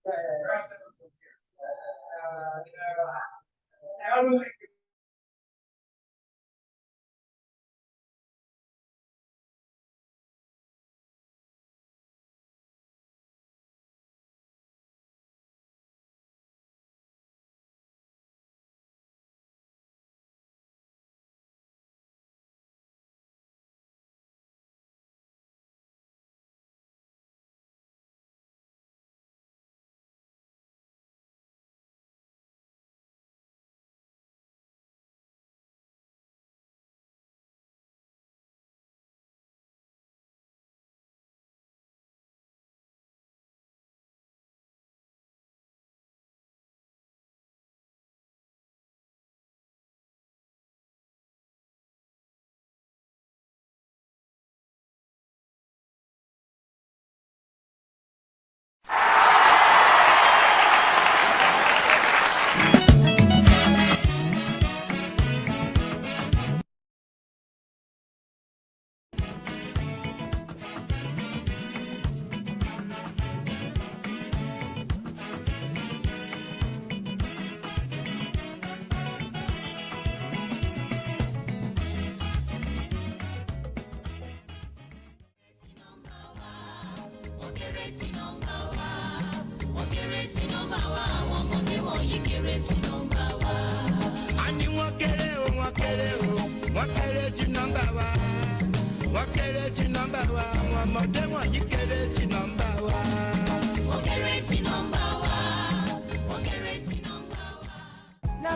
Not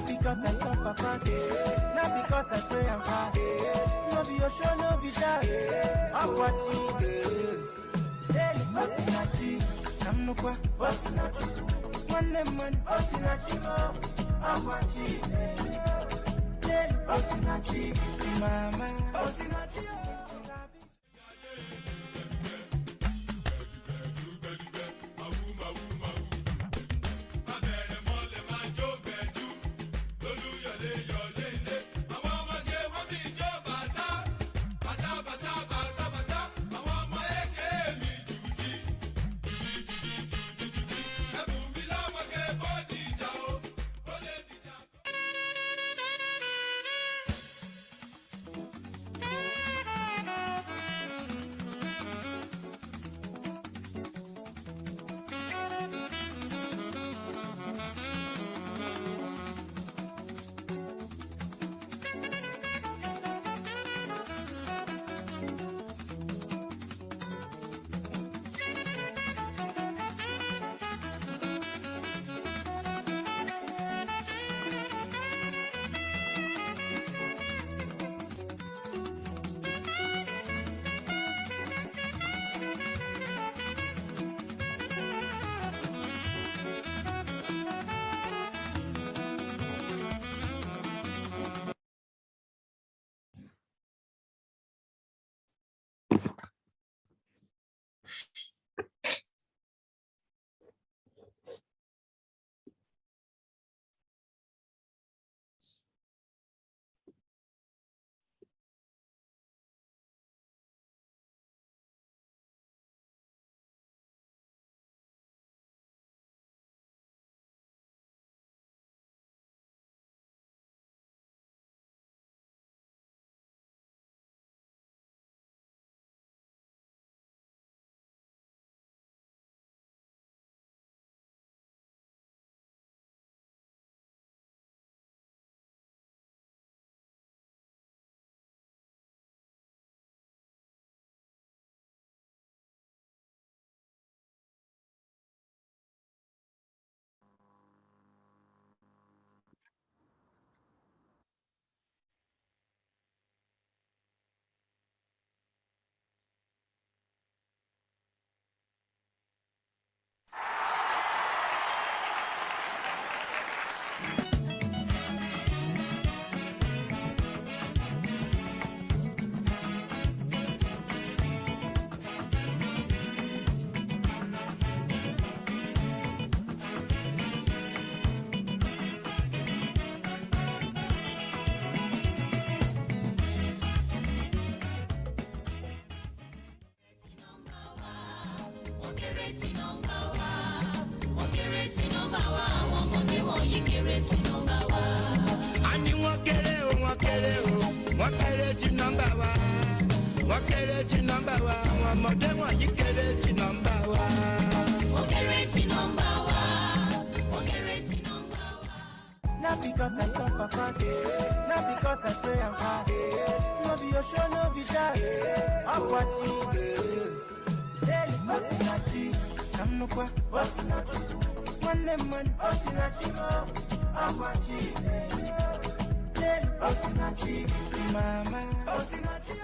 because I suffer fast, not because I pray and fast. No be your show, no be that. I'm watching. Hey, Osinachi, I'm no qua, Osinachi. One name, Osinachi, I'm watching. Hey, Osinachi, Mama, Osinachi. wọ̀nyí kéré sí nọ́mbà wa. A ní wọ́n kéré o, wọ́n kéré o, wọ́n kéré sí nọ́mbà wa. Wọ́n kéré sí nọ́mbà wa, àwọn ọmọdé wọ̀nyí kéré sí nọ́mbà wa. Wọ́n kéré sí nọ́mbà wa. Wọ́n kéré sí nọ́mbà wa. Not because I suffer fast, not because I pray and fast. No be your show, no be that. I'm watching. Hey, Osinachi, I'm no kwa, Osinachi. One man, Osinachi, I'm watching. Hey, Osinachi, mama, Osinachi.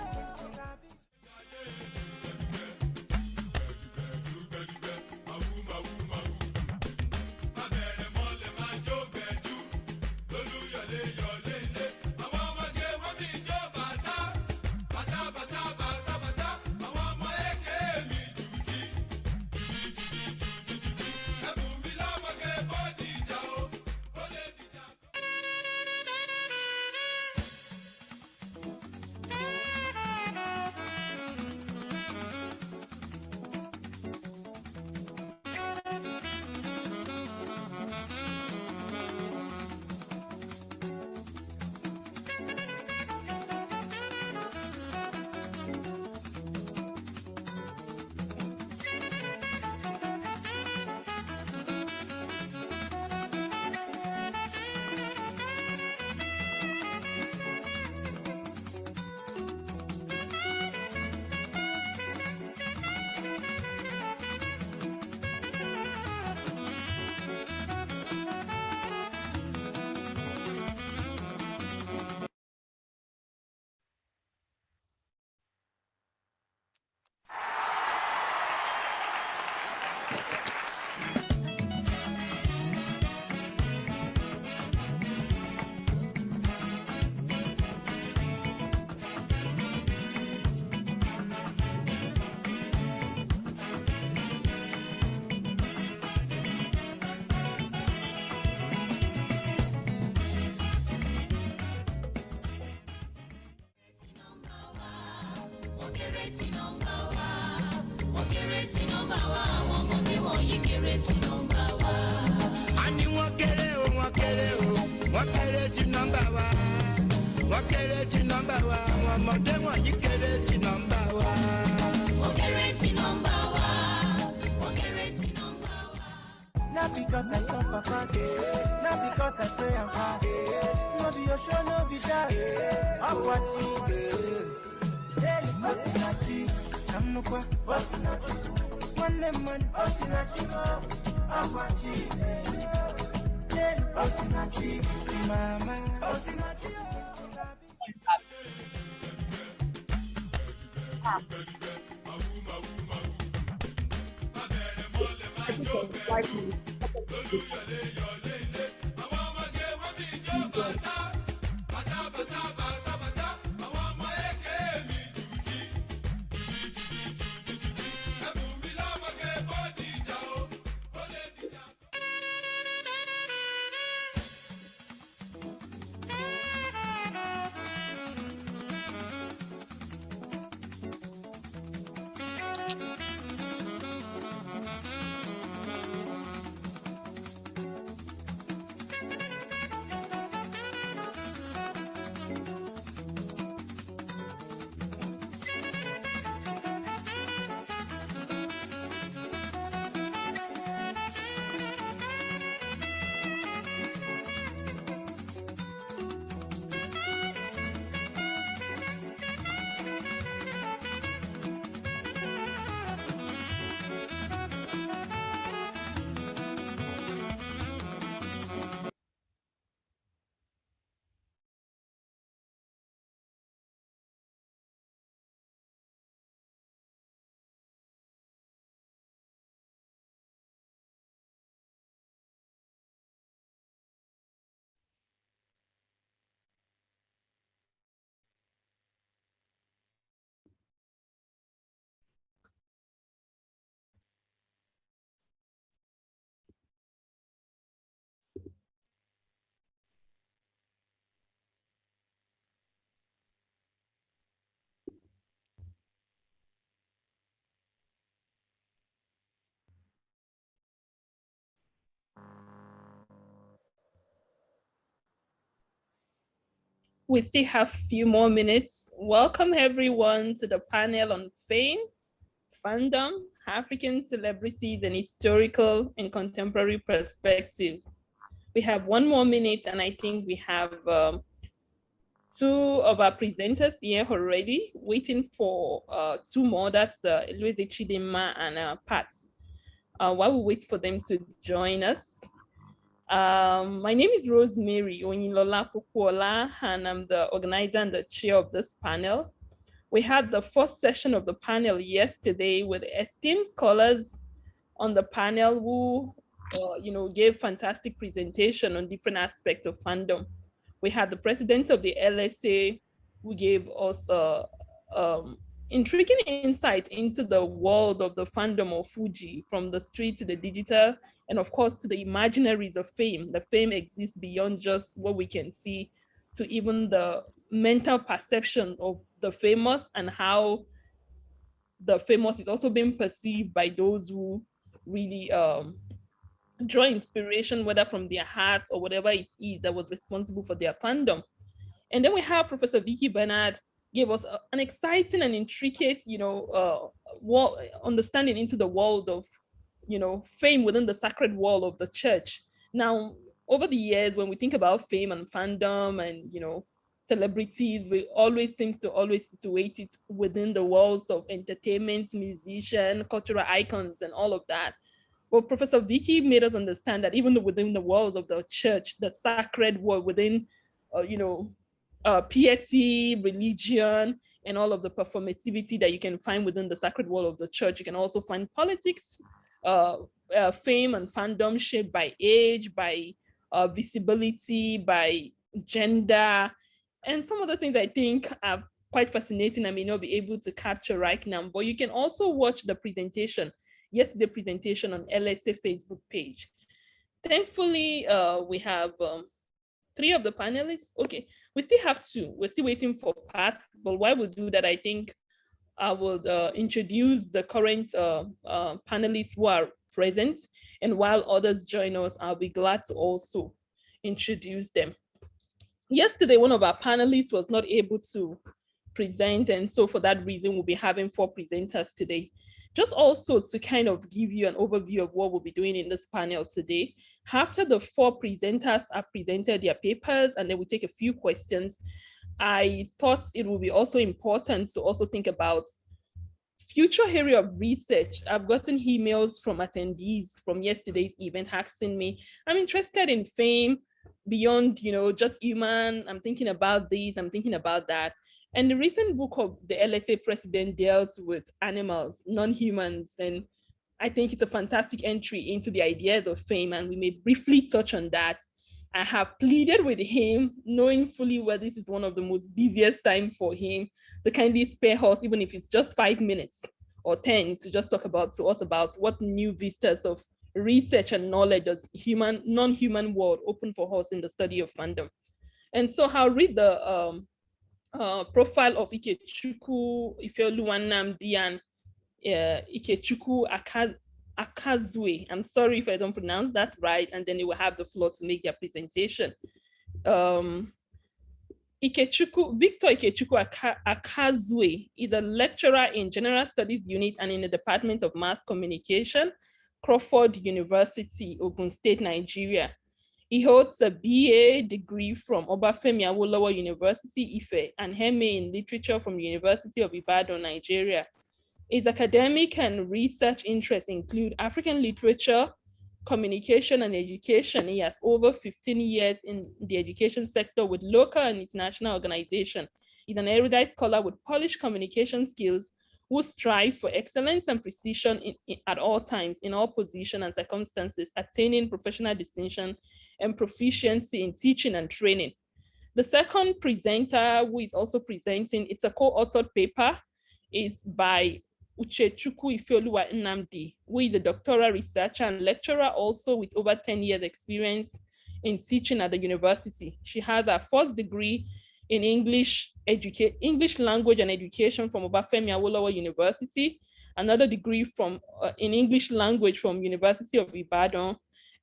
A ní wọ́n kéré o, wọ́n kéré o, wọ́n kéré sí nọ́mbà wa. Wọ́n kéré sí nọ́mbà wa, àwọn ọmọdé wọ̀nyí kéré sí nọ́mbà wa. Wọ́n kéré sí nọ́mbà wa. Wọ́n kéré sí nọ́mbà wa. Not because I suffer fast, not because I pray and fast. No be your show, no be that. I'm watching. Hey, Osinachi, I'm no kwa, Osinachi. One man, Osinachi, I'm watching. Hey, Osinachi, mama, Osinachi. We still have a few more minutes. Welcome everyone to the panel on fame, fandom, African celebrities, and historical and contemporary perspectives. We have one more minute, and I think we have two of our presenters here already, waiting for two more. That's Louise Chidima and Pat. While we wait for them to join us, my name is Rosemary Oyinlola Pukuola, and I'm the organizer and the chair of this panel. We had the first session of the panel yesterday with esteemed scholars on the panel who gave fantastic presentation on different aspects of fandom. We had the president of the LSA who gave us intriguing insight into the world of the fandom of Fuji, from the street to the digital, and of course to the imaginaries of fame. The fame exists beyond just what we can see, to even the mental perception of the famous and how the famous is also being perceived by those who really draw inspiration, whether from their hearts or whatever it is that was responsible for their fandom. And then we have Professor Vicky Bernard gave us an exciting and intricate, understanding into the world of, fame within the sacred wall of the church. Now, over the years, when we think about fame and fandom and, celebrities, we always seem to always situate it within the walls of entertainment, musician, cultural icons, and all of that. But Professor Vicky made us understand that even within the walls of the church, the sacred word within, piety, religion, and all of the performativity that you can find within the sacred wall of the church, you can also find politics, fame and fandom shaped by age, by visibility, by gender, and some of the things I think are quite fascinating. I may not be able to capture right now, but you can also watch the presentation, the presentation on LSA Facebook page. Thankfully, we have three of the panelists. Okay, we still have two. We're still waiting for Pat, but while we do that, I think I would introduce the current panelists who are present, and while others join us, I'll be glad to also introduce them. Yesterday, one of our panelists was not able to present, and so for that reason, we'll be having four presenters today. Just also to kind of give you an overview of what we'll be doing in this panel today. After the four presenters have presented their papers, and then we take a few questions, I thought it would be also important to also think about future area of research. I've gotten emails from attendees from yesterday's event asking me, I'm interested in fame beyond, just human. I'm thinking about this, I'm thinking about that. And the recent book of the LSA president deals with animals, non-humans, and I think it's a fantastic entry into the ideas of fame, and we may briefly touch on that. I have pleaded with him, knowing fully well this is one of the most busiest time for him, to kindly spare us, even if it's just 5 minutes or 10, to just talk to us about what new vistas of research and knowledge does non-human world open for us in the study of fandom. And so I'll read the profile of Ikechukwu Ifeoluwannamdi and Ikechukwu Akazue. I'm sorry if I don't pronounce that right, and then they will have the floor to make their presentation. Victor Ikechukwu Akazue is a lecturer in General Studies Unit and in the Department of Mass Communication, Crawford University, Ogun State, Nigeria. He holds a BA degree from Obafemi Awolowo University, Ife, and MA in Literature from University of Ibadan, Nigeria. His academic and research interests include African literature, communication, and education. He has over 15 years in the education sector with local and international organizations. He's an erudite scholar with polished communication skills who strives for excellence and precision at all times, in all positions and circumstances, attaining professional distinction and proficiency in teaching and training. The second presenter who is also presenting, it's a co-authored paper, is by Uchechukwu Ifeoluwannamdi, who is a doctoral researcher and lecturer also with over 10 years experience in teaching at the university. She has her first degree in English language and education from Obafemi Awolowo University, another degree in English language from University of Ibadan,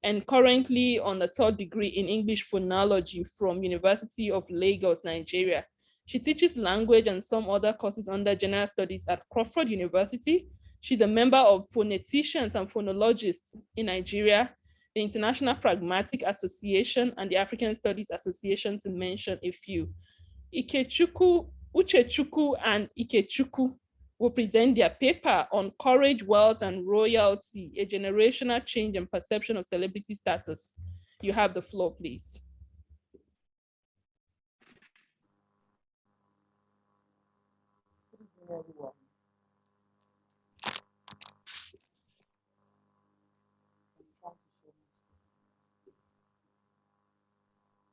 and currently on a third degree in English phonology from University of Lagos, Nigeria. She teaches language and some other courses under general studies at Crawford University. She's a member of phoneticians and phonologists in Nigeria, the International Pragmatic Association, and the African Studies Association, to mention a few. Uchechukwu and Ikechukwu will present their paper on courage, wealth, and royalty, a generational change and perception of celebrity status. You have the floor, please.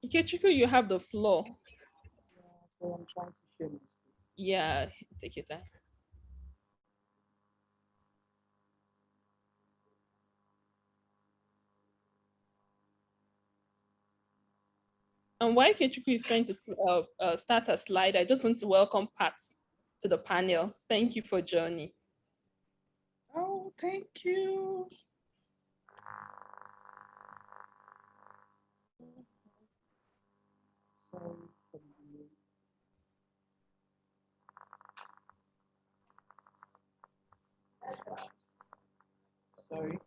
Ikechukwu, you have the floor. So I'm trying to share my screen. Yeah, take your time. And while Ikechukwu is trying to start a slide, I just want to welcome Pat to the panel. Thank you for joining. Oh, thank you. Sorry.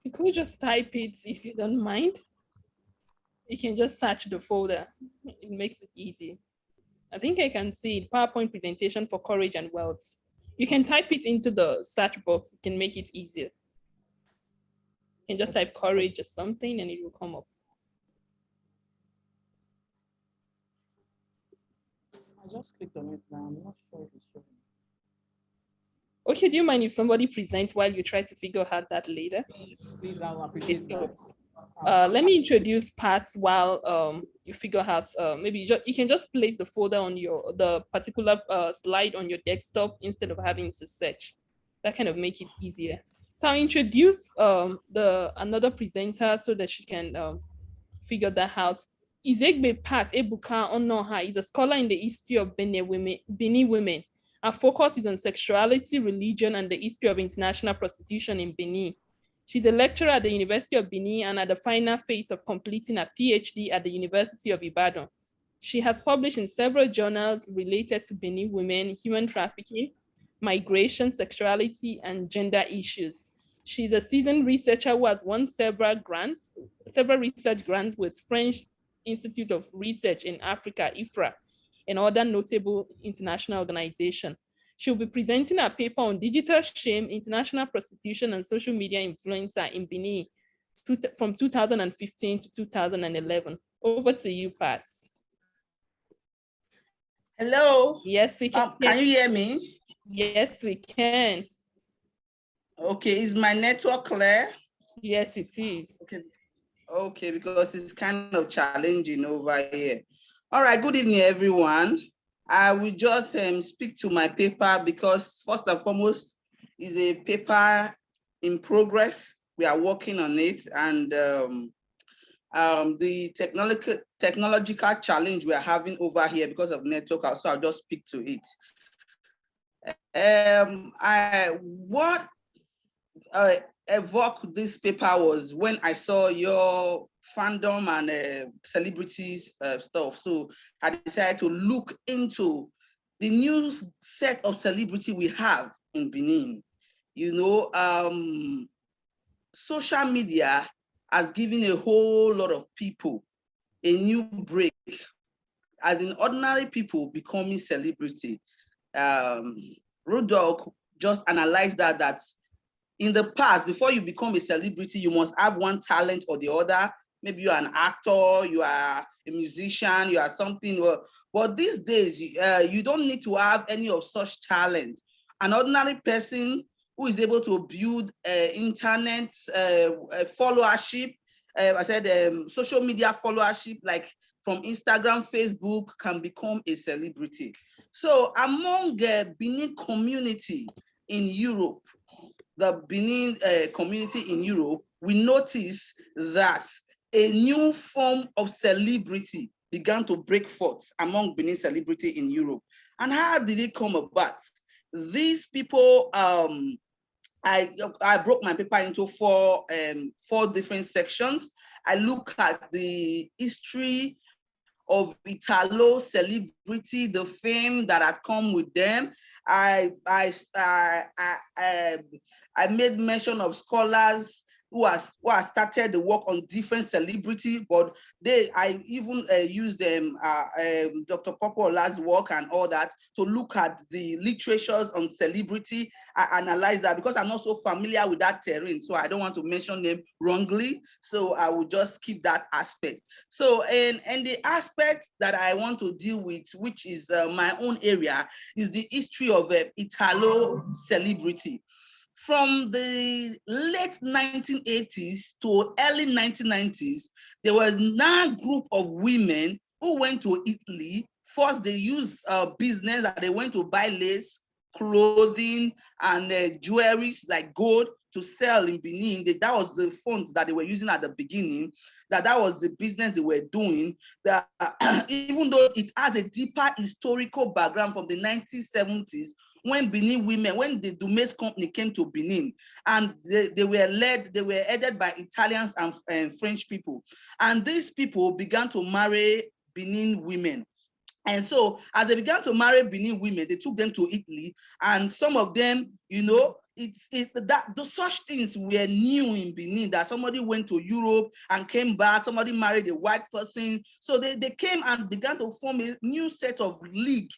You could just type it if you don't mind. You can just search the folder. It makes it easy. I think I can see it, PowerPoint presentation for courage and wealth. You can type it into the search box. It can make it easier. You can just type courage or something and it will come up. I just clicked on it now. I'm not sure if it's showing. Okay, do you mind if somebody presents while you try to figure out that later? Please, I'll appreciate that. Let me introduce Pat while you figure out, maybe you can just place the folder on the particular slide on your desktop instead of having to search. That kind of make it easier. So I'll introduce another presenter so that she can figure that out. Izegbe Pat Ebuka Onoha is a scholar in the history of Benin women. Her focus is on sexuality, religion, and the history of international prostitution in Benin. She's a lecturer at the University of Benin and at the final phase of completing a PhD at the University of Ibadan. She has published in several journals related to Benin women, human trafficking, migration, sexuality, and gender issues. She's a seasoned researcher who has won several research grants with French Institute of Research in Africa, IFRA, and other notable international organizations. She'll be presenting a paper on digital shame, international prostitution, and social media influencer in Benin from 2015 to 2011. Over to you, Pat. Hello. Yes, we can. Can you hear me? Yes, we can. Okay, is my network clear? Yes, it is. Okay, because it's kind of challenging over here. All right, good evening, everyone. I will just speak to my paper because first and foremost is a paper in progress. We are working on it, and the technological challenge we are having over here because of network, so I'll just speak to it. What evoked this paper was when I saw your fandom and celebrities stuff. So I decided to look into the new set of celebrity we have in Benin. You know, social media has given a whole lot of people a new break, as in ordinary people becoming celebrity. Rudolph just analyzed that in the past, before you become a celebrity, you must have one talent or the other, maybe you're an actor, you are a musician, you are something. But these days, you don't need to have any of such talent. An ordinary person who is able to build internet followership, I said social media followership, like from Instagram, Facebook, can become a celebrity. So among the Benin community in Europe, the Benin community in Europe, we notice that a new form of celebrity began to break forth among Benin celebrity in Europe. And how did it come about? These people, I broke my paper into four different sections. I look at the history of Italo celebrity, the fame that had come with them. I made mention of scholars who has started the work on different celebrity, but I even used Dr. Popola's work and all that to look at the literatures on celebrity. I analyzed that because I'm not so familiar with that terrain, so I don't want to mention them wrongly. So I will just keep that aspect. So, and the aspect that I want to deal with, which is my own area, is the history of Italo celebrity. From the late 1980s to early 1990s, there was now a group of women who went to Italy. First, they used business that they went to buy lace, clothing, and jewelries like gold to sell in Benin. That was the funds that they were using at the beginning. That was the business they were doing. That even though it has a deeper historical background from the 1970s, when Benin women, when the Dumas company came to Benin, and they were headed by Italians and French people. And these people began to marry Benin women. And so as they began to marry Benin women, they took them to Italy. And some of them, you know, such things were new in Benin, that somebody went to Europe and came back, somebody married a white person. So they came and began to form a new set of league,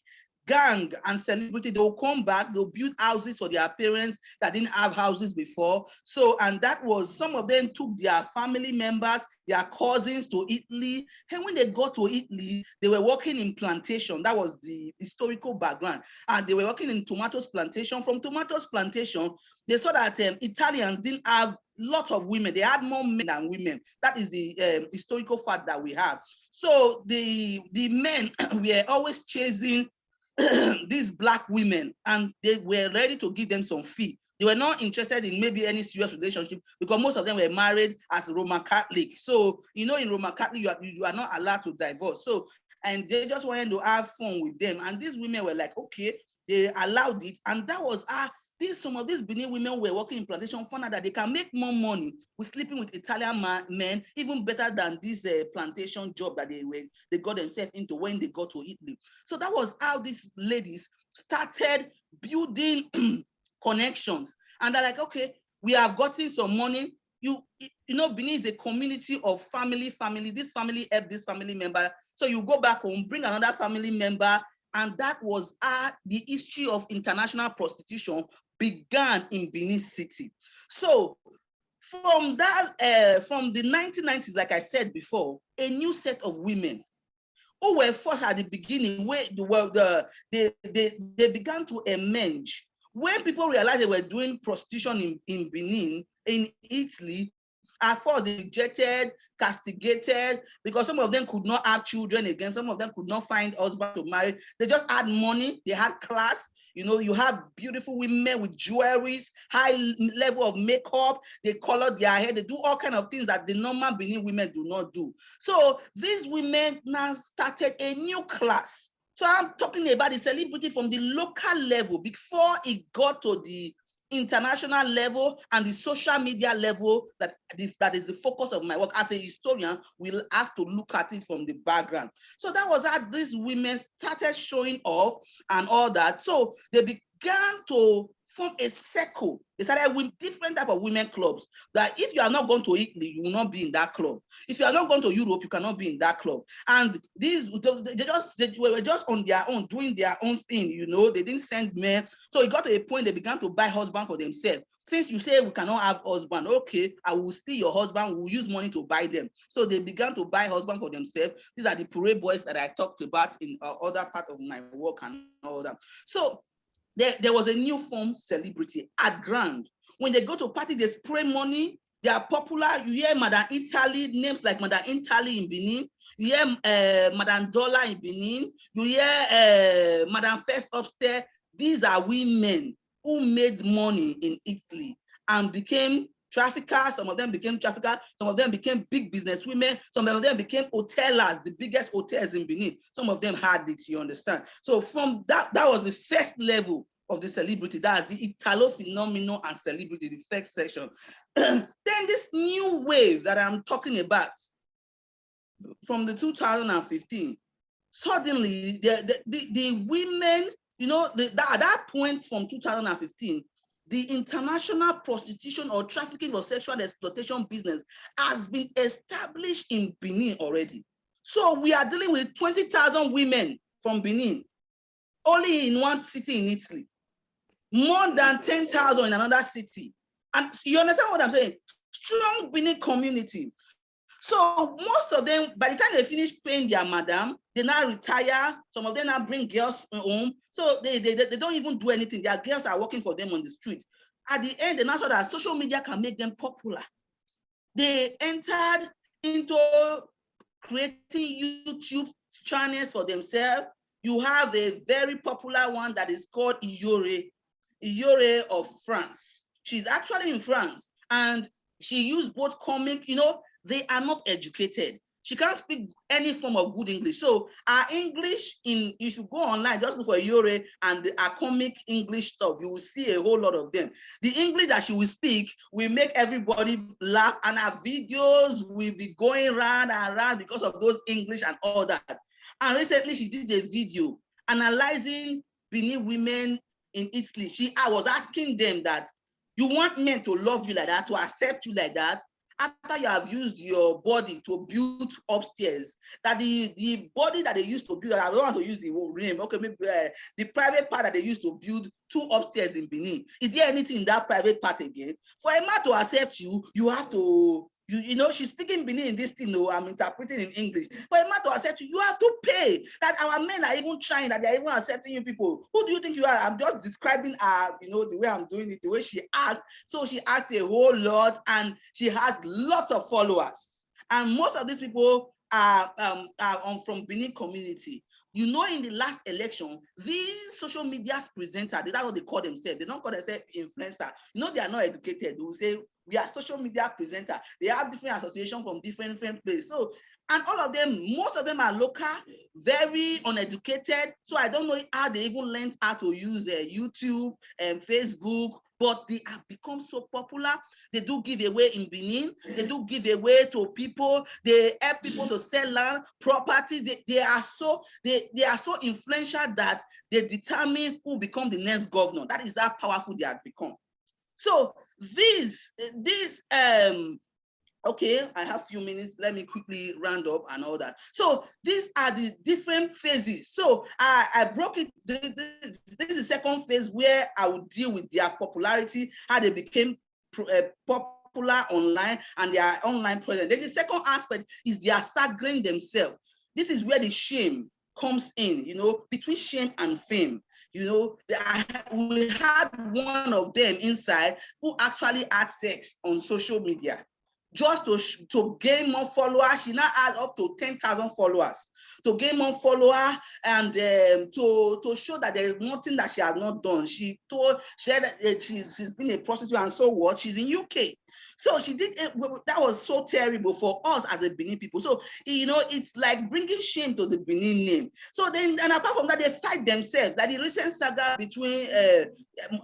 gang, and celebrity. They'll come back, they'll build houses for their parents that didn't have houses before. So, and that was, some of them took their family members, their cousins to Italy. And when they got to Italy, they were working in plantation. That was the historical background. And they were working in tomatoes plantation. From tomatoes plantation, they saw that Italians didn't have lot of women. They had more men than women. That is the historical fact that we have. So the men were always chasing these Black women, and they were ready to give them some fee. They were not interested in maybe any serious relationship, because most of them were married as Roman Catholic. So, you know, in Roman Catholic, you are not allowed to divorce. So, and they just wanted to have fun with them. And these women were like, okay, they allowed it. And that was some of these Benin women were working in plantation, found out that they can make more money with sleeping with Italian men, even better than this plantation job that they got themselves into when they got to Italy. So that was how these ladies started building connections. And they're like, okay, we have gotten some money. You know, Benin is a community of family. This family helped this family member. So you go back home, bring another family member. And that was the history of international prostitution began in Benin City. So from that, from the 1990s, like I said before, a new set of women who were first at the beginning, where they began to emerge. When people realized they were doing prostitution in Benin, in Italy, at first they rejected, castigated, because some of them could not have children again. Some of them could not find husband to marry. They just had money, they had class. You know, you have beautiful women with jewelries, high level of makeup. They color their hair. They do all kinds of things that the normal Benin women do not do. So these women now started a new class. So I'm talking about the celebrity from the local level before it got to the international level and the social media level. That is the focus of my work. As a historian, we'll have to look at it from the background. So that was how these women started showing off and all that. So they began to form a circle. They started with different type of women clubs. That if you are not going to Italy, you will not be in that club. If you are not going to Europe, you cannot be in that club. And these they were just on their own, doing their own thing. You know, they didn't send men. So it got to a point they began to buy husband for themselves. Since you say we cannot have husband, okay, I will steal your husband. We'll use money to buy them. So they began to buy husband for themselves. These are the parade boys that I talked about in other part of my work and all that. So there was a new form celebrity at Grand. When they go to party, they spray money. They are popular. You hear Madame Italy, names like Madame Italy in Benin. You hear Madame Dollar in Benin. You hear Madame First Upstairs. These are women who made money in Italy and became traffickers. Some of them became traffickers. Some of them became big business women. Some of them became hotelers, the biggest hotels in Benin. Some of them had it, you understand? So from that was the first level of the celebrity. That's the Italo phenomenon and celebrity, the first section. Then this new wave that I'm talking about from the 2015, suddenly the women, you know, at that point from 2015, the international prostitution or trafficking or sexual exploitation business has been established in Benin already. So we are dealing with 20,000 women from Benin, only in one city in Italy, more than 10,000 in another city. And you understand what I'm saying? Strong Benin community. So most of them, by the time they finish paying their madam, they now retire. Some of them now bring girls home. So they don't even do anything. Their girls are working for them on the street. At the end, they now saw that social media can make them popular. They entered into creating YouTube channels for themselves. You have a very popular one that is called Iyore of France. She's actually in France, and she used both comic, you know, they are not educated. She can't speak any form of good English. So our English, you should go online, just look for Iyore and our comic English stuff. You will see a whole lot of them. The English that she will speak will make everybody laugh, and our videos will be going round and round because of those English and all that. And recently she did a video analyzing Benin women in Italy. I was asking them that, you want men to love you like that, to accept you like that, after you have used your body to build upstairs, that the body that they used to build, I don't want to use the name, okay, maybe the private part that they used to build 2 upstairs in Benin, is there anything in that private part again? For a man to accept you, you have to, you know, she's speaking Benin in this thing, no, I'm interpreting in English. For a man to accept you, you have to pay. That our men are even trying, that they're even accepting you people. Who do you think you are? I'm just describing you know, the way I'm doing it, the way she acts. So she acts a whole lot, and she has lots of followers. And most of these people are from Benin community. You know, in the last election, these social media presenters, that's what they call themselves. They don't call themselves influencer. You know, they are not educated. They will say, we are social media presenter. They have different associations from different places. So, and all of them, most of them are local, very uneducated. So I don't know how they even learned how to use YouTube and Facebook, but they have become so popular. They do give away in Benin. They do give away to people. They help people to sell land, properties. They are so influential that they determine who become the next governor. That is how powerful they have become. So okay, I have a few minutes. Let me quickly round up and all that. So these are the different phases. So I broke it. This is the second phase where I would deal with their popularity, how they became popular online and their online presence. Then the second aspect is their saggering themselves. This is where the shame comes in, you know, between shame and fame. You know, we had one of them inside who actually had sex on social media just to gain more followers. She now has up to 10,000 followers to gain more followers, and to show that there is nothing that she has not done. She said that she's been a prostitute, and so what? She's in UK. So she did it. That was so terrible for us as a Benin people. So, you know, it's like bringing shame to the Benin name. So then, and apart from that, they fight themselves. Like the recent saga between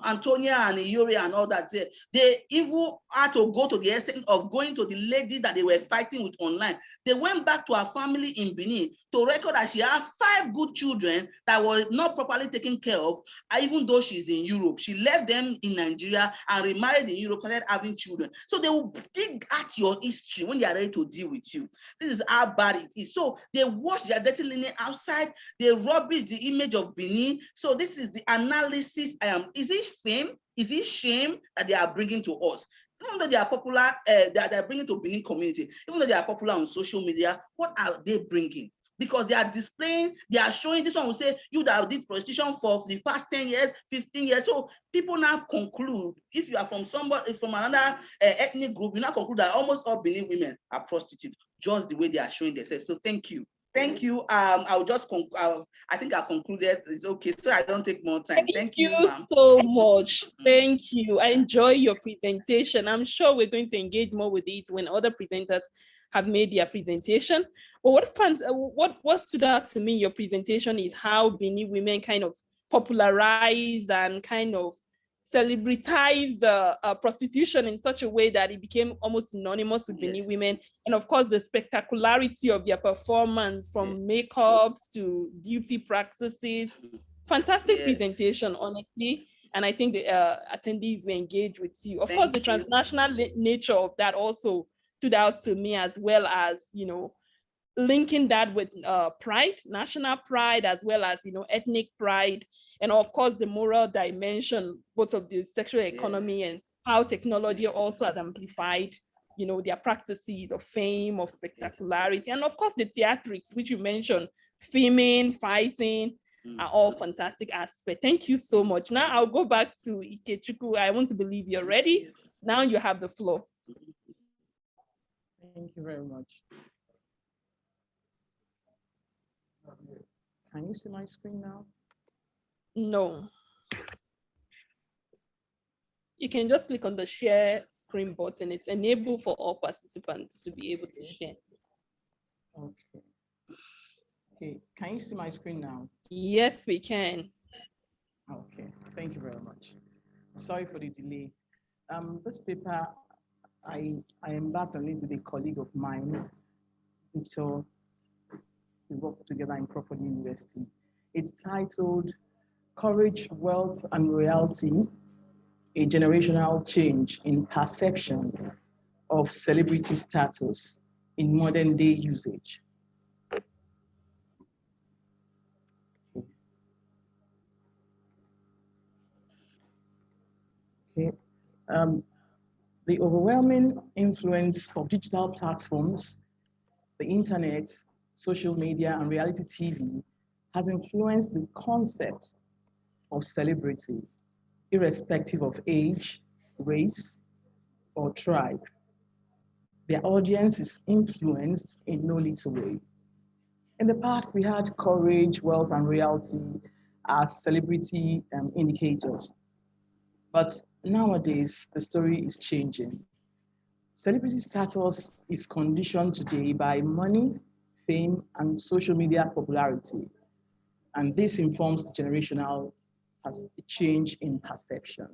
Antonia and Iyori and all that, they even had to go to the extent of going to the lady that they were fighting with online. They went back to her family in Benin to record that she had 5 good children that were not properly taken care of, even though she's in Europe. She left them in Nigeria and remarried in Europe, started having children. So they will dig at your history when they are ready to deal with you. This is how bad it is. So they wash their dirty linen outside, they rubbish the image of Benin. So this is the analysis. Is it fame? Is it shame that they are bringing to us? Even though they are popular, that they are bringing to Benin community, even though they are popular on social media, what are they bringing? Because they are displaying, they are showing, this one will say, you that did prostitution for the past 10 years, 15 years. So people now conclude, if you are from somebody, from another ethnic group, you now conclude that almost all Benin women are prostitutes, just the way they are showing themselves. So thank you. Thank you. I'll just I think I've concluded. It's okay, so I don't take more time. Thank you, ma'am. So much. Thank you. I enjoy your presentation. I'm sure we're going to engage more with it when other presenters have made their presentation. But what stood out to me in your presentation is how Benin women kind of popularize and kind of celebritize prostitution in such a way that it became almost synonymous with Benin women. And of course, the spectacularity of their performance, from makeups to beauty practices. Fantastic presentation, honestly. And I think the attendees will engage with you. Of course, the transnational nature of that also stood out to me, as well as, linking that with pride, national pride, as well as, ethnic pride. And of course, the moral dimension, both of the sexual economy and how technology also has amplified, their practices of fame, of spectacularity. And of course, the theatrics, which you mentioned, filming, fighting, are all fantastic aspects. Thank you so much. Now I'll go back to Ikechukwu. I want to believe you're ready. Now you have the floor. Thank you very much. Can you see my screen now? No. You can just click on the share screen button. It's enabled for all participants to be able to share. Okay. Okay, can you see my screen now? Yes, we can. Okay, thank you very much. Sorry for the delay. This paper, I embarked on it with a colleague of mine, Victor. We worked together in Crawford University. It's titled Courage, Wealth, and Royalty, a Generational Change in Perception of Celebrity Status in Modern Day Usage. Okay. The overwhelming influence of digital platforms, the internet, social media, and reality TV has influenced the concept of celebrity, irrespective of age, race, or tribe. Their audience is influenced in no little way. In the past, we had courage, wealth, and royalty as celebrity indicators. But nowadays, the story is changing. Celebrity status is conditioned today by money, fame, and social media popularity. And this informs the generational change in perception.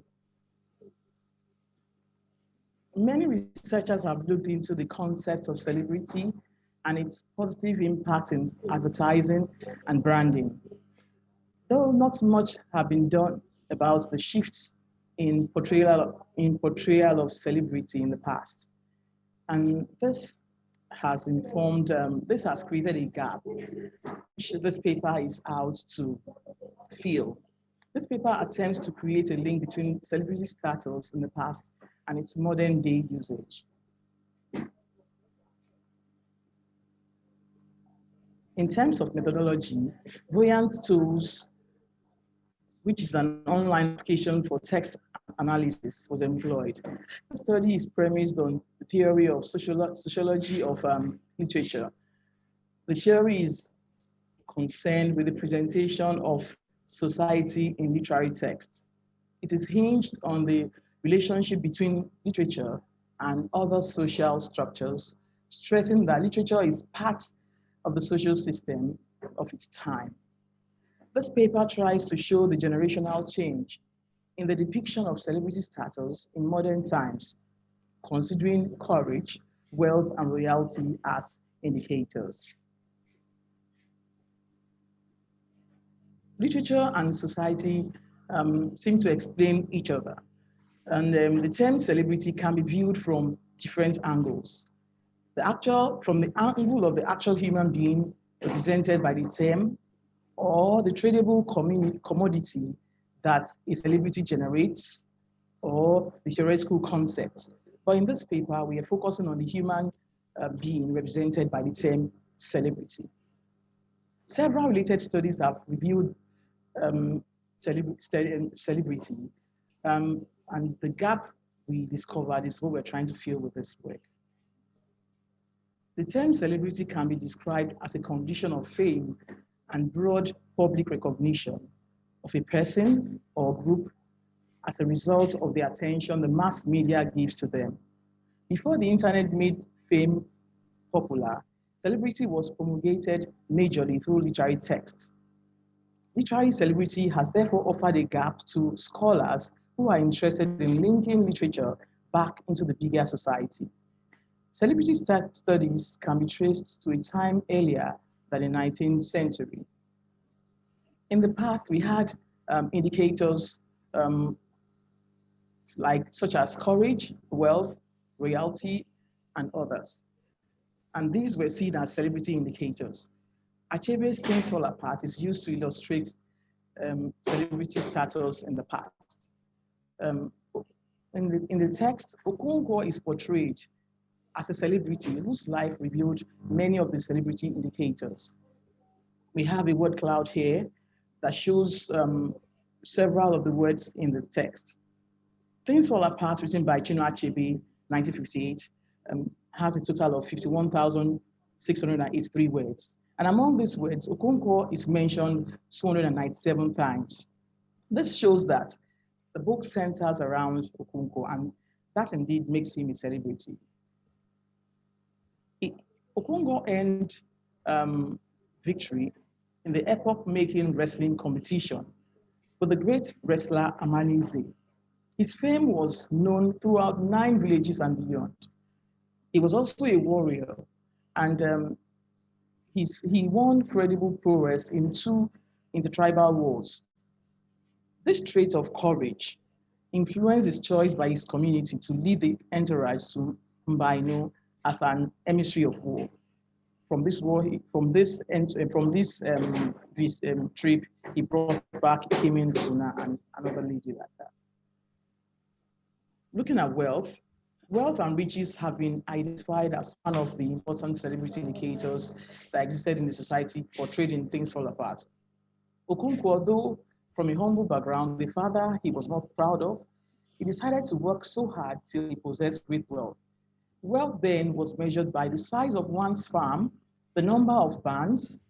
Many researchers have looked into the concept of celebrity and its positive impact in advertising and branding. Though not much have been done about the shifts in portrayal of celebrity in the past. And this has this has created a gap which this paper is out to fill. This paper attempts to create a link between celebrity status in the past and its modern day usage. In terms of methodology, Voyant Tools, which is an online application for text analysis, was employed. The study is premised on the theory of sociology of literature. The theory is concerned with the presentation of society in literary texts. It is hinged on the relationship between literature and other social structures, stressing that literature is part of the social system of its time. This paper tries to show the generational change in the depiction of celebrity status in modern times, considering courage, wealth, and royalty as indicators. Literature and society seem to explain each other. And the term celebrity can be viewed from different angles. From the angle of the actual human being represented by the term, or the tradable commodity that a celebrity generates, or the theoretical concept. But in this paper, we are focusing on the human being represented by the term celebrity. Several related studies have reviewed celebrity, and the gap we discovered is what we're trying to fill with this work. The term celebrity can be described as a condition of fame and broad public recognition of a person or group as a result of the attention the mass media gives to them. Before the internet made fame popular, celebrity was promulgated majorly through literary texts. Literary celebrity has therefore offered a gap to scholars who are interested in linking literature back into the bigger society. Celebrity studies can be traced to a time earlier than the 19th century. In the past, we had indicators such as courage, wealth, royalty, and others. And these were seen as celebrity indicators. Achebe's Things Fall Apart is used to illustrate celebrity status in the past. In the text, Okonkwo is portrayed as a celebrity whose life revealed many of the celebrity indicators. We have a word cloud here that shows several of the words in the text. Things Fall Apart, written by Chinua Achebe, 1958, has a total of 51,683 words. And among these words, Okonkwo is mentioned 297 times. This shows that the book centers around Okonkwo, and that indeed makes him a celebrity. Okonkwo earned victory in the epoch-making wrestling competition with the great wrestler Amanize. His fame was known throughout 9 villages and beyond. He was also a warrior, and he won credible prowess in 2 intertribal wars. This trait of courage influenced his choice by his community to lead the entourage to Mbaino as an emissary of war. From this trip, he brought back Kimin Runa and another lady like that. Looking at wealth and riches have been identified as one of the important celebrity indicators that existed in the society portrayed in Things Fall Apart. Okonkwo, though from a humble background, the father he was not proud of, he decided to work so hard till he possessed great wealth. Wealth then was measured by the size of one's farm, the number of barns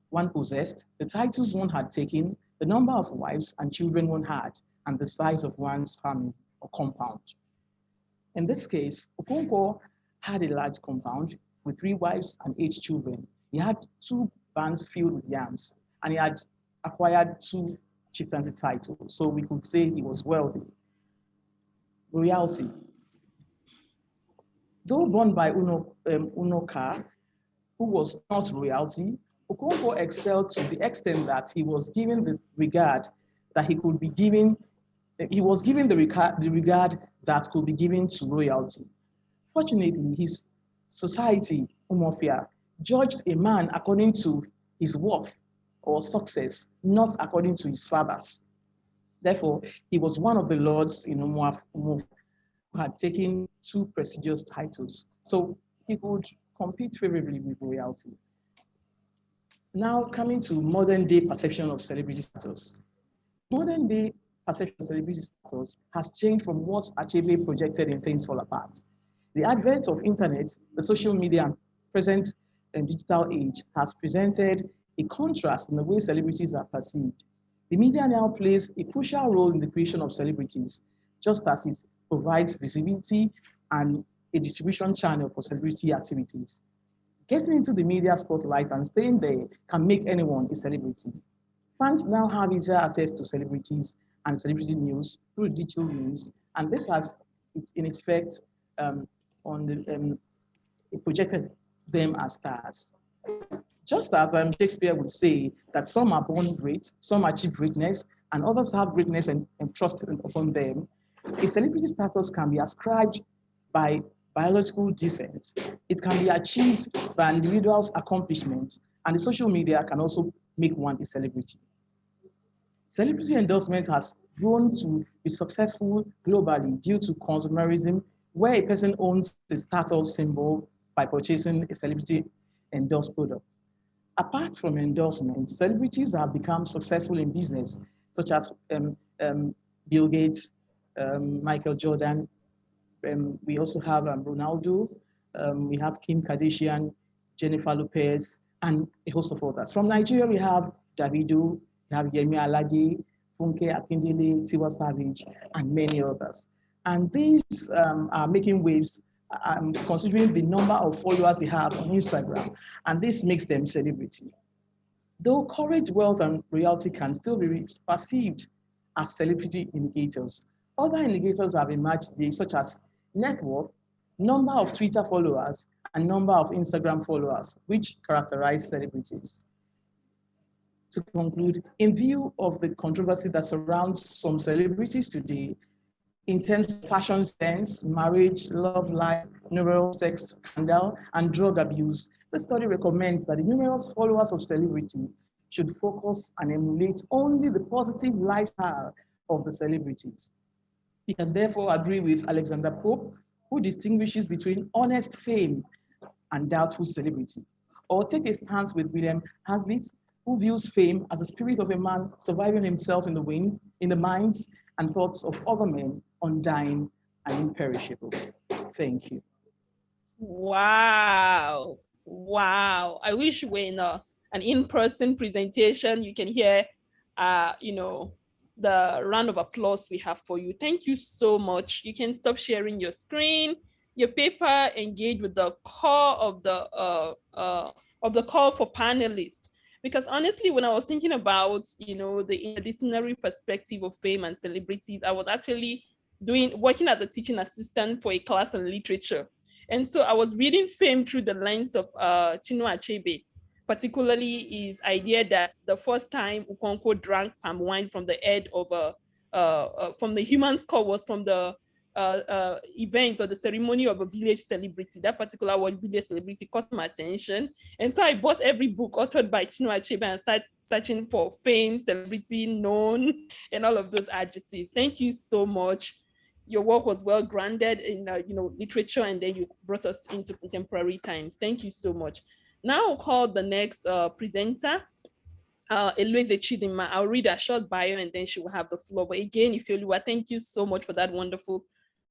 one possessed, the titles one had taken, the number of wives and children one had, and the size of one's family or compound. In this case, Okonkwo had a large compound with 3 wives and 8 children. He had 2 barns filled with yams, and he had acquired 2 chieftaincy titles. So we could say he was wealthy. Royalty. Though born by Unoka, who was not royalty, Okonkwo excelled to the extent that he was given the regard that he could be given. He was given the regard that could be given to royalty. Fortunately, his society, Umofia, judged a man according to his worth or success, not according to his father's. Therefore, he was one of the lords in Umuaf who had taken 2 prestigious titles. So he could compete favorably with royalty. Now coming to modern day perception of celebrity status. Modern day perception of celebrity status has changed from what Achebe projected in Things Fall Apart. The advent of internet, the social media, and present digital age has presented a contrast in the way celebrities are perceived. The media now plays a crucial role in the creation of celebrities, just as it provides visibility and a distribution channel for celebrity activities. Getting into the media spotlight and staying there can make anyone a celebrity. Fans now have easier access to celebrities and celebrity news through digital means, and this has, in effect, um, on the it projected them as stars. Just as Shakespeare would say that some are born great, some achieve greatness, and others have greatness and trust upon them, a celebrity status can be ascribed by biological descent. It can be achieved by an individual's accomplishments, and the social media can also make one a celebrity. Celebrity endorsement has grown to be successful globally due to consumerism, where a person owns a status symbol by purchasing a celebrity endorsed product. Apart from endorsement, celebrities have become successful in business, such as Bill Gates, Michael Jordan. We also have Ronaldo. We have Kim Kardashian, Jennifer Lopez, and a host of others. From Nigeria, we have Davido, we have Yemi Alade, Funke Akindele, Tiwa Savage, and many others. And these are making waves considering the number of followers they have on Instagram, and this makes them celebrity. Though courage, wealth, and royalty can still be perceived as celebrity indicators, other indicators have emerged today, such as net worth, number of Twitter followers, and number of Instagram followers, which characterize celebrities. To conclude, in view of the controversy that surrounds some celebrities today, in terms of fashion sense, marriage, love life, numerous sex scandal, and drug abuse, the study recommends that the numerous followers of celebrity should focus and emulate only the positive lifestyle of the celebrities. We can therefore agree with Alexander Pope, who distinguishes between honest fame and doubtful celebrity, or take a stance with William Hazlitt, who views fame as the spirit of a man surviving himself in the wind, in the minds and thoughts of other men, undying and imperishable. Thank you. Wow. Wow. I wish we're in an in-person presentation. You can hear, the round of applause we have for you. Thank you so much. You can stop sharing your screen, your paper, engage with the core of the call for panelists. Because honestly, when I was thinking about, the interdisciplinary perspective of fame and celebrities, I was actually working as a teaching assistant for a class on literature. And so I was reading fame through the lens of Chinua Achebe, particularly his idea that the first time Okonkwo drank palm wine from the head of from the human skull was from the event or the ceremony of a village celebrity. That particular word, village celebrity, caught my attention. And so I bought every book authored by Chinua Achebe and started searching for fame, celebrity, known, and all of those adjectives. Thank you so much. Your work was well grounded in literature, and then you brought us into contemporary times. Thank you so much. Now I'll call the next presenter, Eloise Chidima. I'll read a short bio and then she will have the floor. But again, Ifeoluwa, thank you so much for that wonderful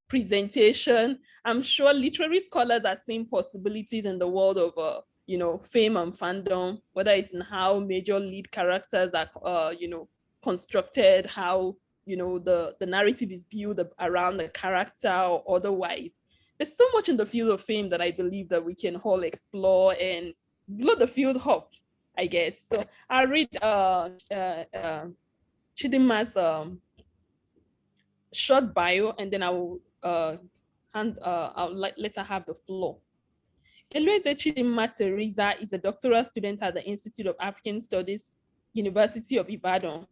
presentation. I'm sure literary scholars are seeing possibilities in the world of fame and fandom, whether it's in how major lead characters are constructed, how the narrative is built around the character or otherwise. There's so much in the field of fame that I believe that we can all explore and blow the field up, I guess. So I'll read Chidima's short bio, and then I will let her have the floor. Eloise Chidima Teresa is a doctoral student at the Institute of African Studies, University of Ibadan.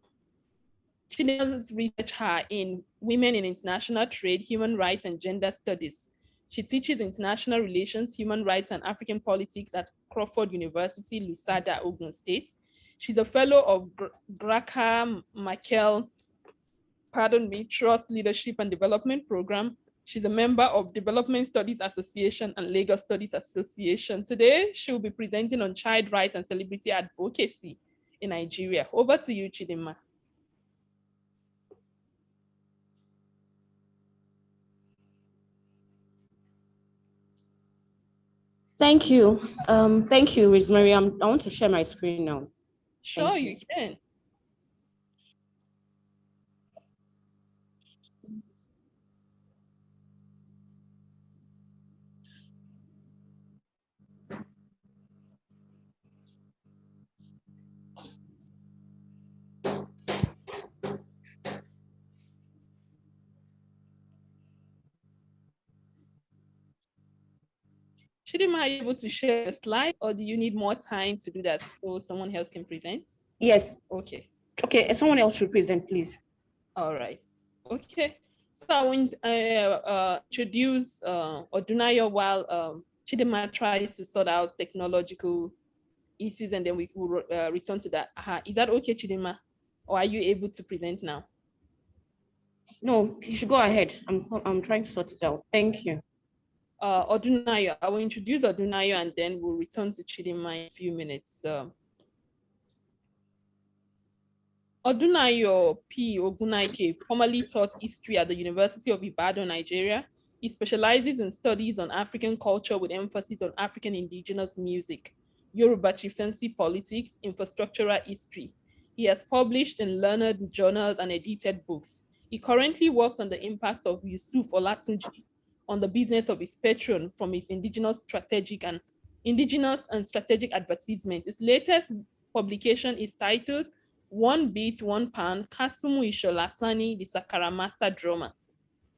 Chidima's research her in women in international trade, human rights, and gender studies. She teaches international relations, human rights, and African politics at Crawford University, Lusada, Ogun State. She's a fellow of Graca Machel Trust Leadership and Development Program. She's a member of Development Studies Association and Lagos Studies Association. Today, she'll be presenting on child rights and celebrity advocacy in Nigeria. Over to you, Chidima. Thank you. Thank you, Rosemary. I want to share my screen now. Sure, you can. Chidima, are you able to share a slide, or do you need more time to do that so someone else can present? Yes. Okay. Okay, someone else should present, please. All right. Okay. So I want to introduce Odunayo while Chidima tries to sort out technological issues, and then we will return to that. Is that okay, Chidima? Or are you able to present now? No, you should go ahead. I'm trying to sort it out. Thank you. Odunayo, I will introduce Odunayo, and then we'll return to Chidima in a few minutes. Odunayo P. Ogunaike formerly taught history at the University of Ibadan, Nigeria. He specializes in studies on African culture with emphasis on African indigenous music, Yoruba chieftaincy politics, infrastructural history. He has published in learned journals and edited books. He currently works on the impact of Yusuf Olatunji on the business of his patron from his indigenous and strategic advertisement. His latest publication is titled One Beat, One Pound, Kasumu Ishola Sani, the Sakara Master Drummer.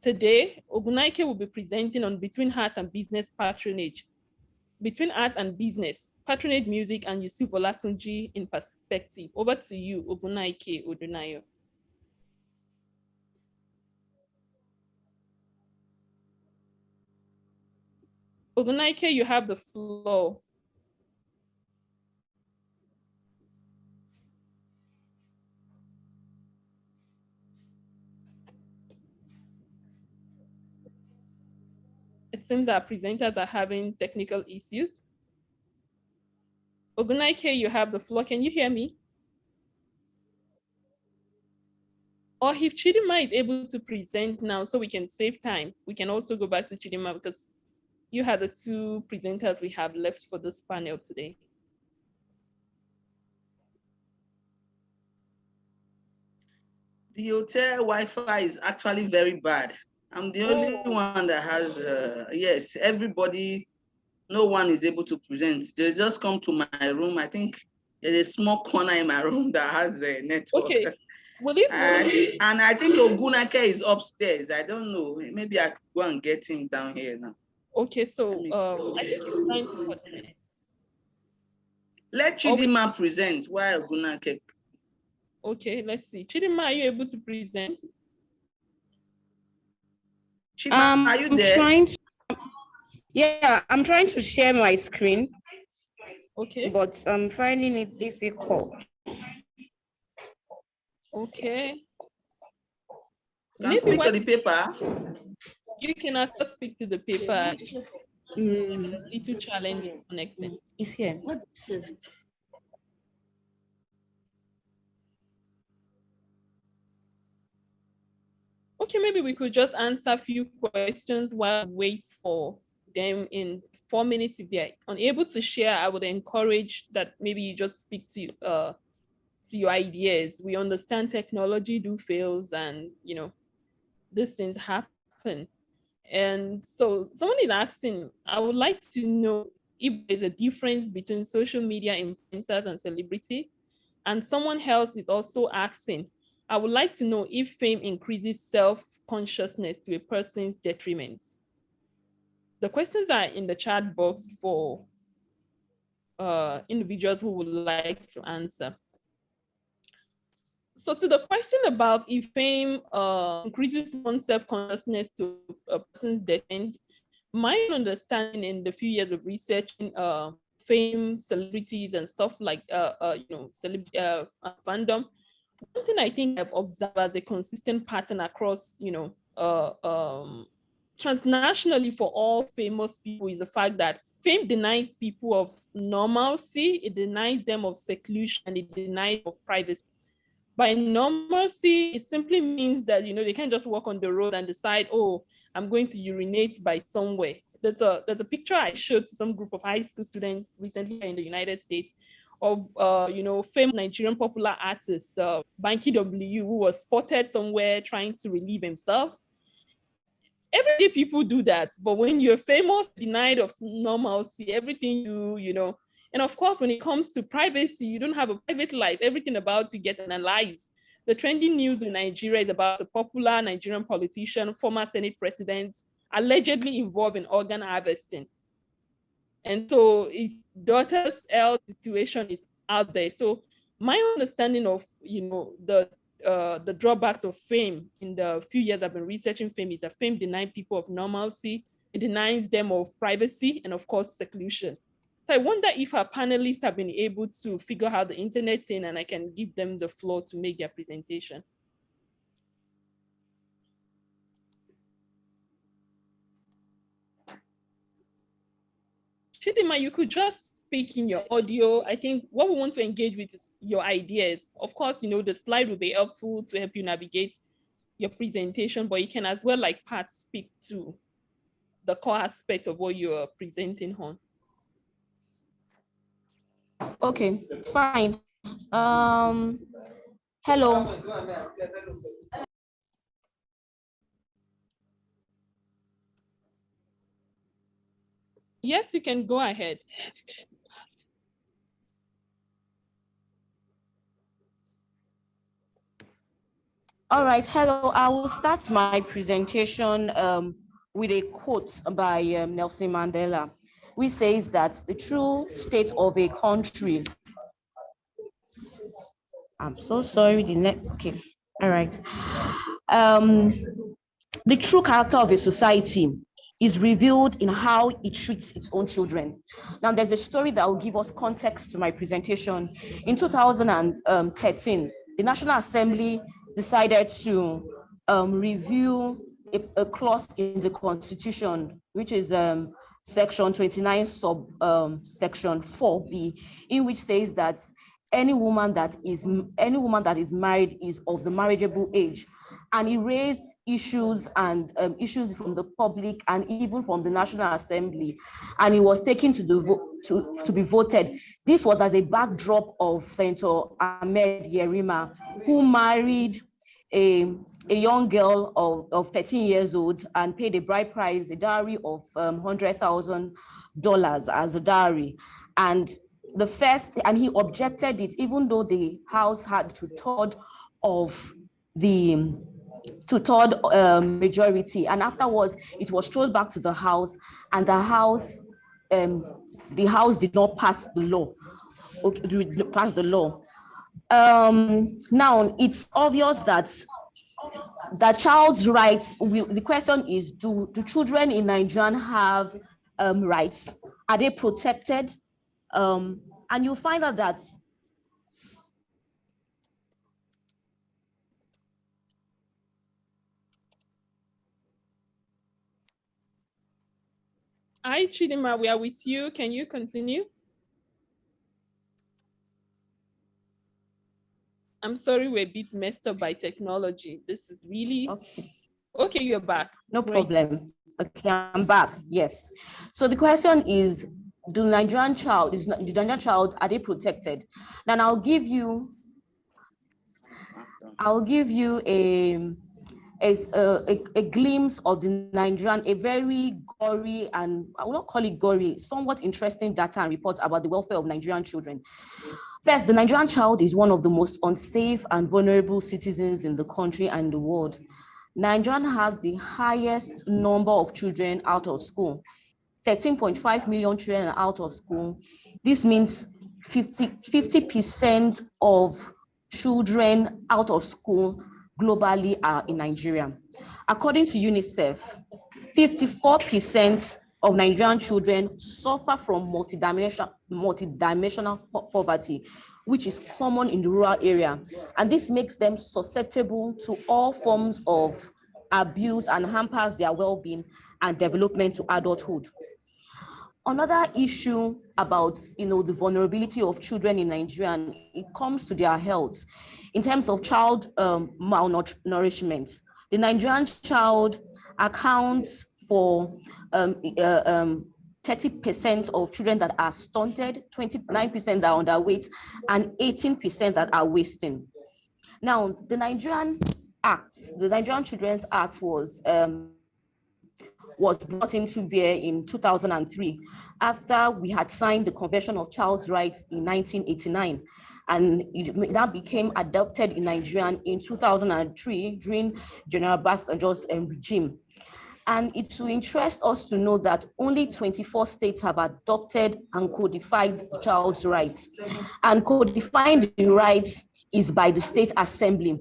Today, Ogunaike will be presenting on Between Art and Business Patronage. Between Art and Business, Patronage Music, and Yusuf Olatunji in Perspective. Over to you, Ogunaike Odunayo. Ogunaike, you have the floor. It seems that presenters are having technical issues. Ogunaike, you have the floor. Can you hear me? Or if Chidima is able to present now so we can save time, we can also go back to Chidima because you are the two presenters we have left for this panel today. The hotel Wi-Fi is actually very bad. I'm the only one that has, yes, everybody, no one is able to present. They just come to my room. I think there's a small corner in my room that has a network. Okay. And I think Ogunake is upstairs. I don't know. Maybe I could go and get him down here now. Okay, so I think it's time to coordinate. Let Chidima present while Ogunake. Okay, let's see. Chidima, are you able to present? Chidima, are you there? I'm trying to share my screen. Okay. But I'm finding it difficult. Okay. Can speak to the paper. You can also speak to the paper. Little challenging connecting. It's here. Okay, maybe we could just answer a few questions while we wait for them in 4 minutes. If they're unable to share, I would encourage that maybe you just speak to your ideas. We understand technology fails, and these things happen. And so someone is asking, I would like to know if there's a difference between social media influencers and celebrity. And someone else is also asking, I would like to know if fame increases self-consciousness to a person's detriment. The questions are in the chat box for individuals who would like to answer. So to the question about if fame increases one's self-consciousness to a person's detriment, my understanding in the few years of researching fame, celebrities, and stuff like fandom, one thing I think I've observed as a consistent pattern across, transnationally for all famous people is the fact that fame denies people of normalcy, it denies them of seclusion, and it denies them of privacy. By normalcy, it simply means that, they can't just walk on the road and decide, oh, I'm going to urinate by somewhere. There's a picture I showed to some group of high school students recently in the United States of, famous Nigerian popular artist, Banky W, who was spotted somewhere trying to relieve himself. Every day people do that, but when you're famous, denied of normalcy, everything you and of course, when it comes to privacy, you don't have a private life. Everything about you gets analyzed. The trending news in Nigeria is about a popular Nigerian politician, former Senate president, allegedly involved in organ harvesting. And so his daughter's health situation is out there. So my understanding of, the drawbacks of fame in the few years I've been researching fame is that fame denies people of normalcy, it denies them of privacy, and of course, seclusion. So I wonder if our panelists have been able to figure out the internet thing, and I can give them the floor to make their presentation. Chidima, you could just speak in your audio. I think what we want to engage with is your ideas. Of course, the slide will be helpful to help you navigate your presentation, but you can as well, like Pat, speak to the core aspect of what you're presenting on. Okay, fine. Hello. Yes, you can go ahead. All right, hello. I will start my presentation with a quote by Nelson Mandela, which says that the true state of a country. I'm so sorry, okay, all right. The true character of a society is revealed in how it treats its own children. Now, there's a story that will give us context to my presentation. In 2013, the National Assembly decided to review a clause in the Constitution, which is Section 29, Section 4B, in which says that any woman that is married is of the marriageable age. And he raised issues issues from the public and even from the National Assembly, and it was taken to the to be voted. This was as a backdrop of Senator Ahmed Yerima, who married a young girl of 13 years old and paid a bride price, a dowry of $100,000 as a dowry. And he objected it, even though the House had two-thirds of the majority, and afterwards it was thrown back to the House, and the House did not pass the law. Now it's obvious that child's rights. The question is: do children in Nigeria have rights? Are they protected? And you'll find out that Hi, Chidima, we are with you. Can you continue? I'm sorry, we're a bit messed up by technology. This is really... Okay, you're back. No Great. problem. Okay, I'm back. Yes. So the question is, do Nigerian child, are they protected? Then I'll give you a glimpse of the Nigerian, a very gory, and I will not call it gory, somewhat interesting data and report about the welfare of Nigerian children. First, the Nigerian child is one of the most unsafe and vulnerable citizens in the country and the world. Nigeria has the highest number of children out of school. 13.5 million children are out of school. This means 50% of children out of school globally are in Nigeria. According to UNICEF, 54% of Nigerian children suffer from multidimensional poverty, which is common in the rural area. And this makes them susceptible to all forms of abuse and hampers their well-being and development to adulthood. Another issue about the vulnerability of children in Nigeria, it comes to their health. In terms of child malnourishment, the Nigerian child accounts for 30% of children that are stunted, 29% that are underweight, and 18% that are wasting. Now, the Nigerian Children's Act was brought into bear in 2003 after we had signed the Convention of Child's Rights in 1989, and that became adopted in Nigeria in 2003 during General Obasanjo's regime. And it will interest us to know that only 24 states have adopted and codified the child's rights. And codifying the rights is by the state assembly.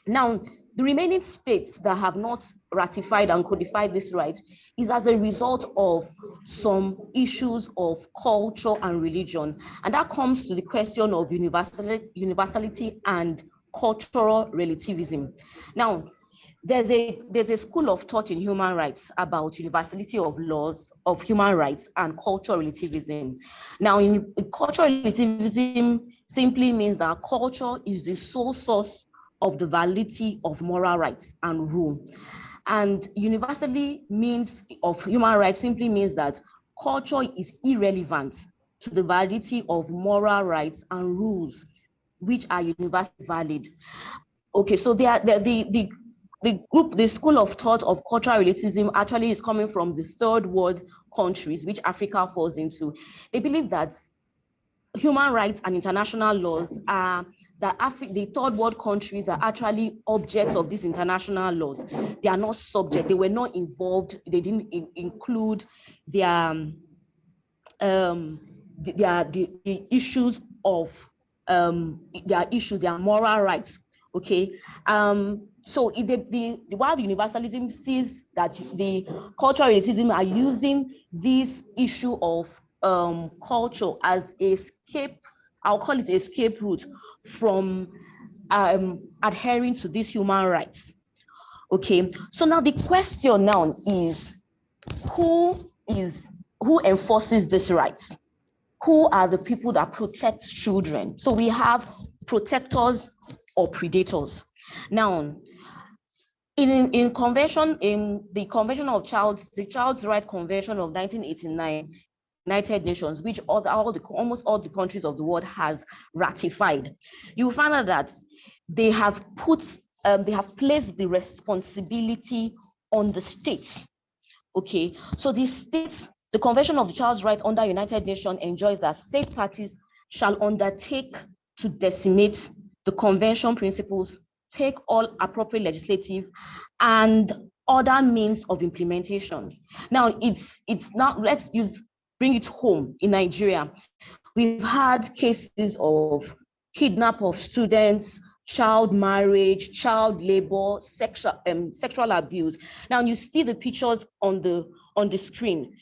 Now, the remaining states that have not ratified and codified this right is as a result of some issues of culture and religion. And that comes to the question of universality and cultural relativism. Now, there's a school of thought in human rights about universality of laws of human rights and cultural relativism. Now, in cultural relativism simply means that culture is the sole source of the validity of moral rights and rule. And universally means of human rights simply means that culture is irrelevant to the validity of moral rights and rules which are universally valid. Okay, so the school of thought of cultural relativism actually is coming from the third world countries, which Africa falls into. They believe that human rights and international laws are that the third world countries are actually objects of these international laws. They are not subject. They were not involved. They didn't include their the issues of their moral rights. Okay. So while the universalism sees that the cultural relativism are using this issue of culture as a I'll call it a escape route from adhering to these human rights. Okay, so now the question now is who enforces these rights? Who are the people that protect children? So we have protectors or predators. Now, in the Convention of the Child's Right Convention of 1989, United Nations, which almost all the countries of the world has ratified, you will find out that they have placed the responsibility on the state. Okay, so the Convention of the Child's Right under United Nations enjoys that state parties shall undertake to decimate the convention principles, take all appropriate legislative and other means of implementation. Now, it's now, bring it home in Nigeria. We've had cases of kidnap of students, child marriage, child labor, sexual abuse. Now you see the pictures on the screen.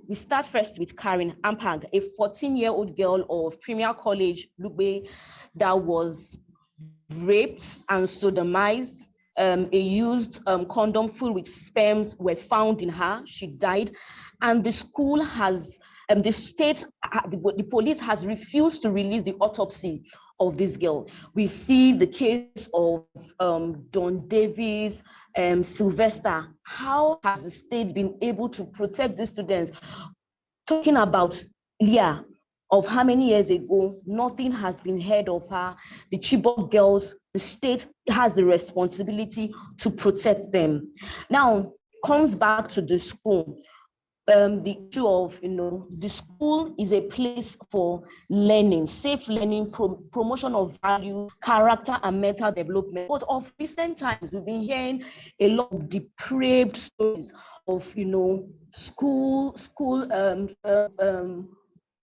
We start first with Karen Ampang, a 14-year-old girl of Premier College, Lugbe, that was raped and sodomized. A used condom full with sperms were found in her. She died, and the school has, the police has refused to release the autopsy of this girl. We see the case of Don Davis, Sylvester. How has the state been able to protect these students? Talking about Leah, of how many years ago, nothing has been heard of her. The Chibok girls, the state has the responsibility to protect them. Now, comes back to the school. The issue of, the school is a place for learning, safe learning, promotion of value, character, and mental development. But of recent times, we've been hearing a lot of depraved stories of,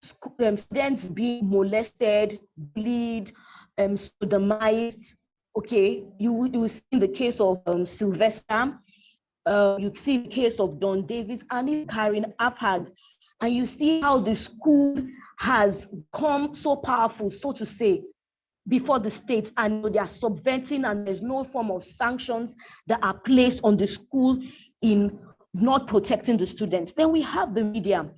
students being molested, bullied, sodomized. Okay, you see the case of Sylvester. You see the case of Don Davis and even Karen Apag, and you see how the school has come so powerful, so to say, before the state, and they are subverting, and there's no form of sanctions that are placed on the school in not protecting the students. Then we have the media.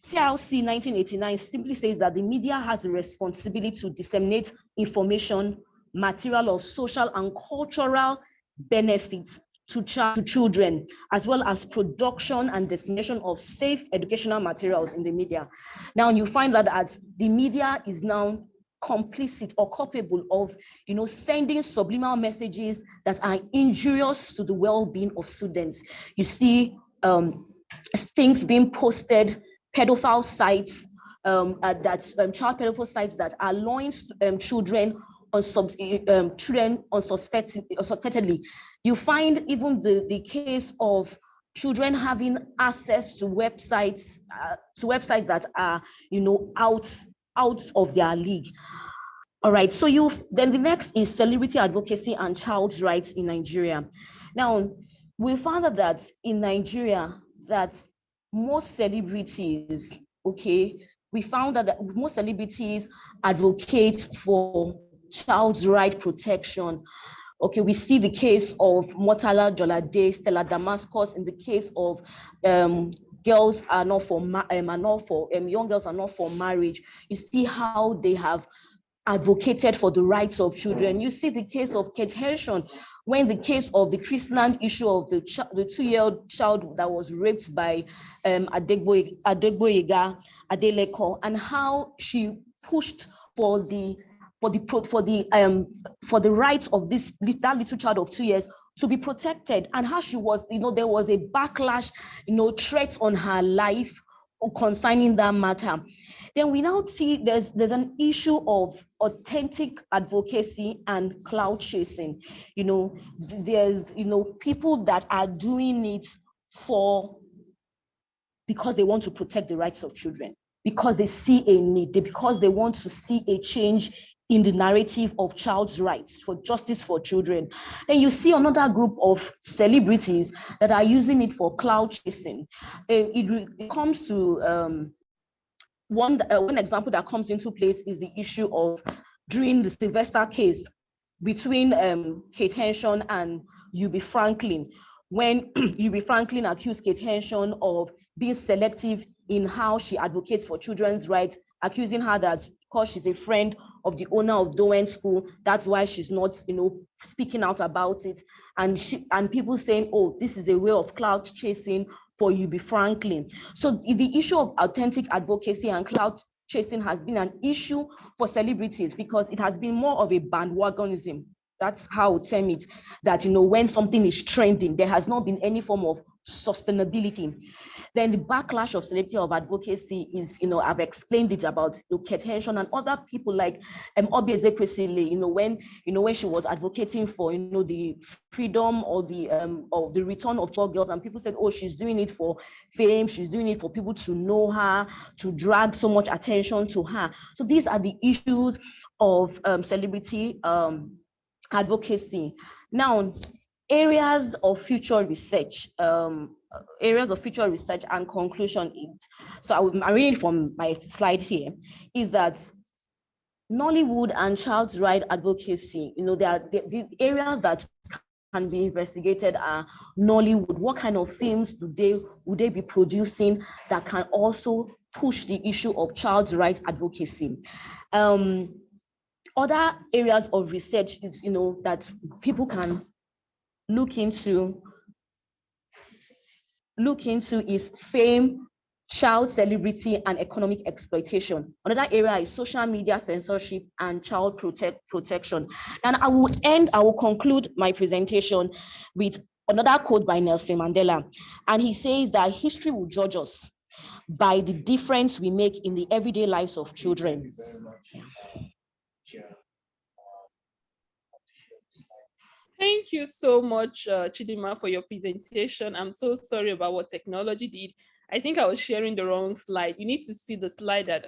CRC 1989 simply says that the media has a responsibility to disseminate information, material of social and cultural benefits to children, as well as production and dissemination of safe educational materials in the media. Now you find that the media is now complicit or culpable of, sending subliminal messages that are injurious to the well-being of students. You see things being posted, pedophile sites, child pedophile sites that are allowing children unsuspectedly. You find even the case of children having access to websites that are, out of their league. All right, so then the next is celebrity advocacy and child rights in Nigeria. Now, we found out that in Nigeria, that most celebrities, okay, we found out that most celebrities advocate for child's right protection. Okay, we see the case of Motala Jolade, Stella Damascus, in the case of girls are not for young girls are not for marriage. You see how they have advocated for the rights of children. You see the case of Kate Henson, when the case of the Christland issue of the 2-year-old child that was raped by Adegboyega Adeleko, and how she pushed for the rights of that little child of 2 years to be protected, and how she was, there was a backlash, threats on her life concerning that matter. Then we now see there's an issue of authentic advocacy and cloud chasing. There's people that are doing it because they want to protect the rights of children, because they see a need, because they want to see a change in the narrative of child's rights, for justice for children. Then you see another group of celebrities that are using it for cloud chasing. It comes to one example that comes into place is the issue of, during the Sylvester case between Kate Henson and Ubi Franklin, when Ubi Franklin accused Kate Henson of being selective in how she advocates for children's rights, accusing her that because she's a friend of the owner of Dowen School, that's why she's not, speaking out about it. And people saying, oh, this is a way of clout chasing for Ubi Franklin. So the issue of authentic advocacy and clout chasing has been an issue for celebrities, because it has been more of a bandwagonism. That's how I would term it, that, when something is trending, there has not been any form of sustainability. Then the backlash of celebrity of advocacy is, I've explained it about Kate Henson and other people like Obi Ezekwesili, when she was advocating for, the freedom or the return of poor girls, and people said, oh, she's doing it for fame, she's doing it for people to know her, to drag so much attention to her. So these are the issues of celebrity advocacy. Now, areas of future research and conclusion. So I'm reading from my slide here, is that Nollywood and child's right advocacy, the areas that can be investigated are Nollywood. What kind of films would they be producing that can also push the issue of child's right advocacy? Other areas of research is, that people can look into is fame, child celebrity, and economic exploitation. Another area is social media censorship and child protection. And I will conclude my presentation with another quote by Nelson Mandela. And he says that history will judge us by the difference we make in the everyday lives of children. Thank you so much, Chidima, for your presentation. I'm so sorry about what technology did. I think I was sharing the wrong slide. You need to see the slide that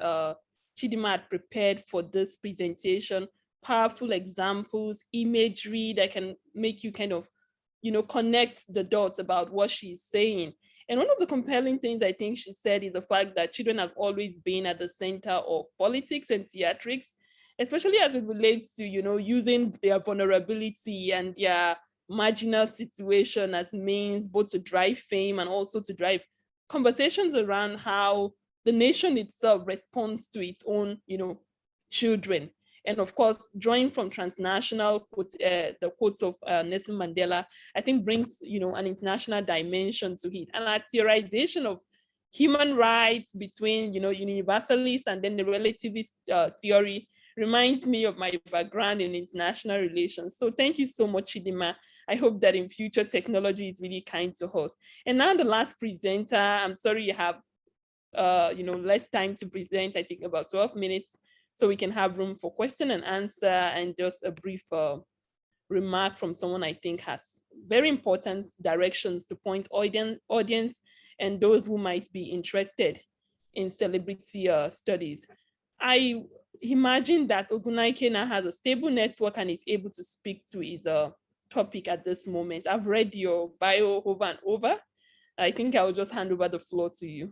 Chidima had prepared for this presentation. Powerful examples, imagery that can make you kind of, connect the dots about what she's saying. And one of the compelling things I think she said is the fact that children have always been at the center of politics and theatrics, especially as it relates to, using their vulnerability and their marginal situation as means both to drive fame and also to drive conversations around how the nation itself responds to its own, children. And of course, drawing from transnational the quotes of Nelson Mandela, I think brings, an international dimension to it. And a theorization of human rights between, universalist and then the relativist theory reminds me of my background in international relations. So thank you so much, Chidima. I hope that in future technology is really kind to us. And now the last presenter, I'm sorry you have less time to present, I think about 12 minutes, so we can have room for question and answer and just a brief remark from someone I think has very important directions to point audience and those who might be interested in celebrity studies. I imagine that Ogunaike now has a stable network and is able to speak to his topic at this moment. I've read your bio over and over. I think I'll just hand over the floor to you.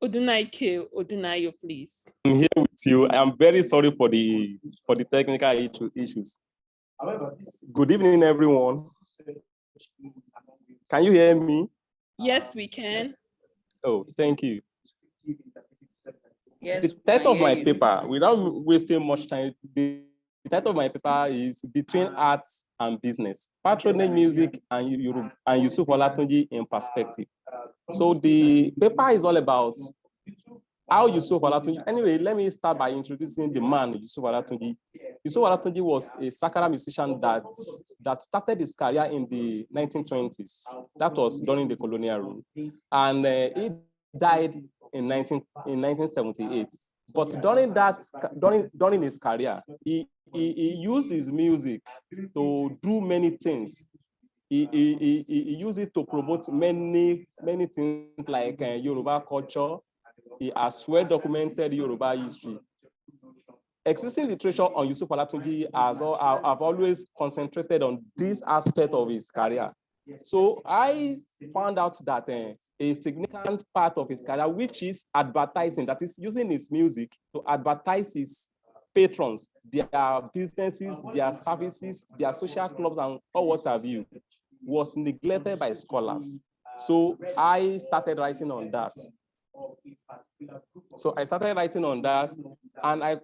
Odunayo, please. I'm here with you. I'm very sorry for the technical issues. Good evening, everyone. Can you hear me? Yes, we can. Oh, thank you. Yes, The title of my paper, without wasting much time, the title of my paper is Between Arts and Business, Patronage Music and Yusuf Olatunji in Perspective. So the paper is all about how Yusuf Olatunji. Anyway, let me start by introducing the man, Yusuf Olatunji. Yusuf Olatunji was a Sakara musician that started his career in the 1920s. That was during the colonial rule. And he died in 1978. But during his career, he used his music to do many things. He used it to promote many things like Yoruba culture. He has well documented Yoruba history. Existing literature on Yusuf Olatunji have always concentrated on this aspect of his career. So I found out that a significant part of his career, which is advertising, that is using his music to advertise his patrons, their businesses, their services, their social clubs, and all what have you, was neglected by scholars. So I started writing on that. And I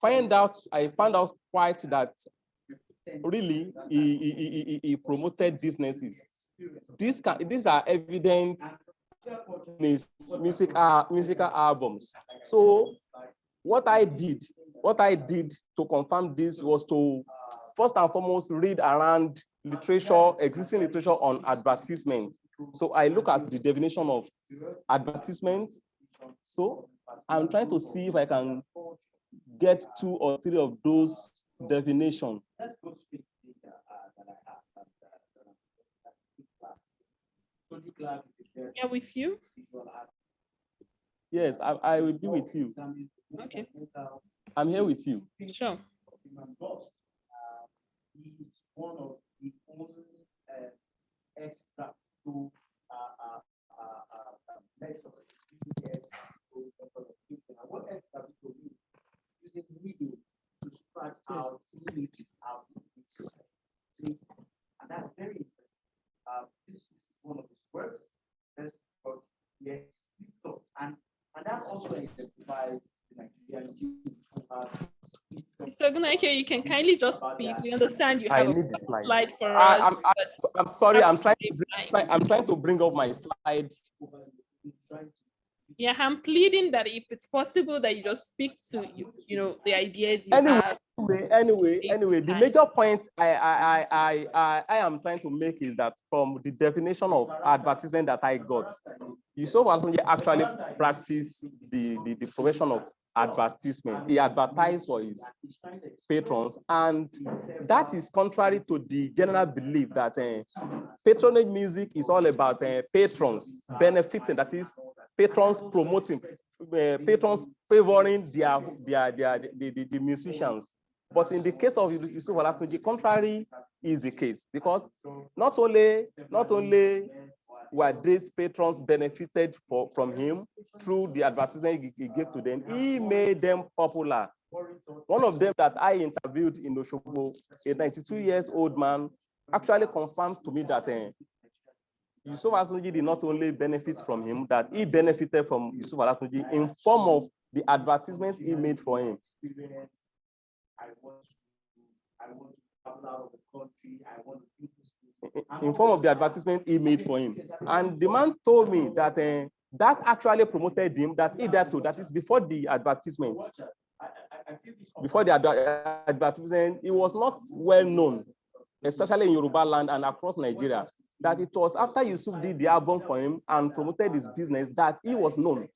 found out quite that really he promoted businesses. These are evident in his musical albums. So what I did to confirm this was to first and foremost read around existing literature on advertisement. So I look at the definition of advertisement. So I'm trying to see if I can get 2 or 3 of those definitions. Yeah, with you? Yes, I will be with you. Okay. I'm here with you. Sure. He's one of the only extra to what extra to using video to scratch out images out. And that's very interesting. This is one of his works. That's what yes, and that also identifies the Nigerian youth who have. So Ogunaike, you can kindly just speak. We understand you have need a the slide for us. I'm sorry. I'm trying to bring up my slide. Yeah, I'm pleading that if it's possible that you just speak to the ideas you have. Anyway, the major point I am trying to make is that from the definition of advertisement that I got, Yusuf Olatunji actually practiced the profession of advertisement. He advertised for his patrons, and that is contrary to the general belief that patronage music is all about patrons benefiting, that is patrons promoting, patrons favoring the musicians. But in the case of Yusuf Olatunji, contrary is the case, because not only were these patrons benefited from him through the advertisement he gave to them, he made them popular. One of them that I interviewed in Oshobo, a 92-year-old man, actually confirmed to me that Yusuf Olatunji did not only benefit from him, that he benefited from Yusuf Olatunji in form of the advertisement he made for him. I want to travel out of the country. I want to do this. In form of the advertisement he made for him. And the man told me that that actually promoted him, that he did so, that is before the advertisement. Before the advertisement, he was not well known, especially in Yoruba land and across Nigeria. That it was after Yusuf did the album for him and promoted his business that he was known.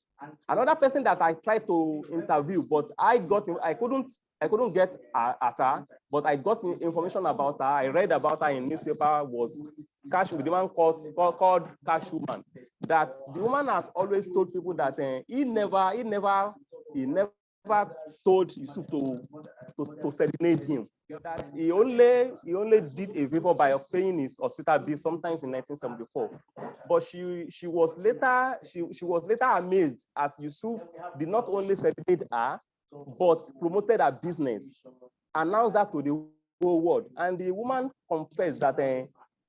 Another person that I tried to interview, but I couldn't get at her, but I got information about her. I read about her in newspaper. Was Cash with the man called Cash Woman. That the woman has always told people that he never told Yusuf to serenade him. That he only did a favor by paying his hospital bill sometimes in 1974. But she was later amazed as Yusuf did not only serenade her, but promoted her business, announced that to the whole world. And the woman confessed that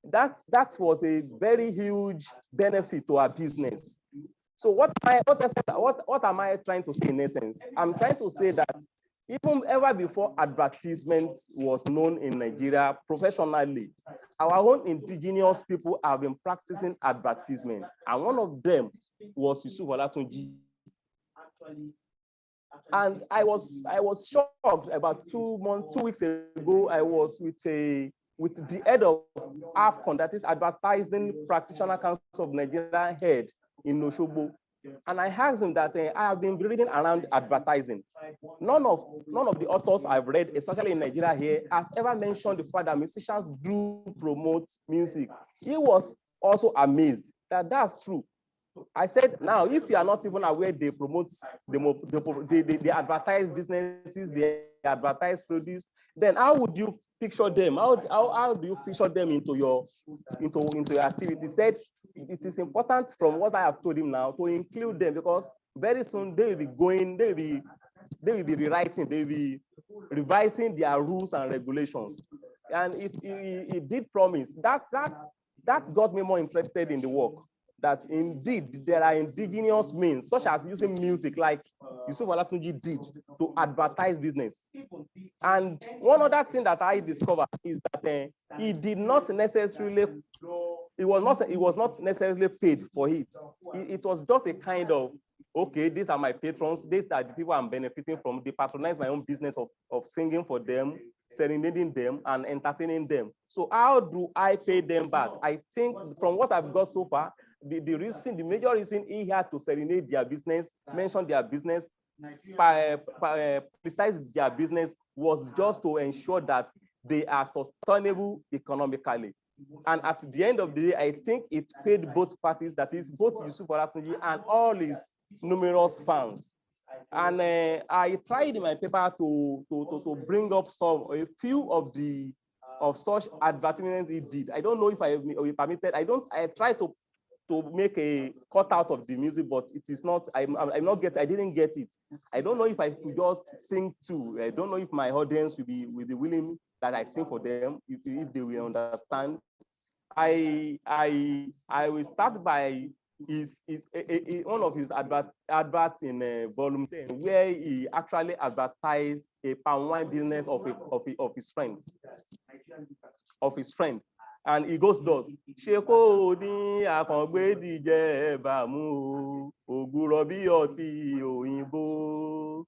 that was a very huge benefit to her business. So what am I trying to say in essence? I'm trying to say that even ever before advertisement was known in Nigeria professionally, our own indigenous people have been practicing advertisement. And one of them was Yusuf Olatunji. And I was shocked about 2 weeks ago. I was with the head of APCON, that is Advertising Practitioner Council of Nigeria head in Osogbo. And I asked him that I have been reading around advertising. None of the authors I've read, especially in Nigeria here, has ever mentioned the fact that musicians do promote music. He was also amazed that that's true. I said, now, if you are not even aware they promote, they advertise businesses, they advertise produce, then how would you picture them? How do you picture them into your activity? He said it is important, from what I have told him now, to include them, because very soon they will be going, they will be rewriting, they will be revising their rules and regulations. And he did promise that got me more interested in the work. That indeed there are indigenous means, such as using music, like Yusuf Olatunji did, to advertise business. And one other thing that I discovered is that he did not necessarily, he was not necessarily paid for it. It was just a kind of, okay, these are my patrons, these are the people I'm benefiting from. They patronize my own business of singing for them, serenading them, and entertaining them. So how do I pay them back? I think from what I've got so far, the major reason he had to serenade their business, mention their business, precise their business, was just to ensure that they are sustainable economically. And at the end of the day, I think it paid both parties, that is both Yusuf Olatunji and all his numerous fans. And I tried in my paper to bring up a few of such advertisements he did. I don't know if I will permitted. I tried to make a cut out of the music, but it is not, I didn't get it. I don't know if I could just sing too. I don't know if my audience will be willing that I sing for them, if they will understand. I will start by one of his adverts in volume 10, where he actually advertised a palm wine business of his friend. And he goes, Sheko ni akongbe dije bamu oguro bi oti oyinbo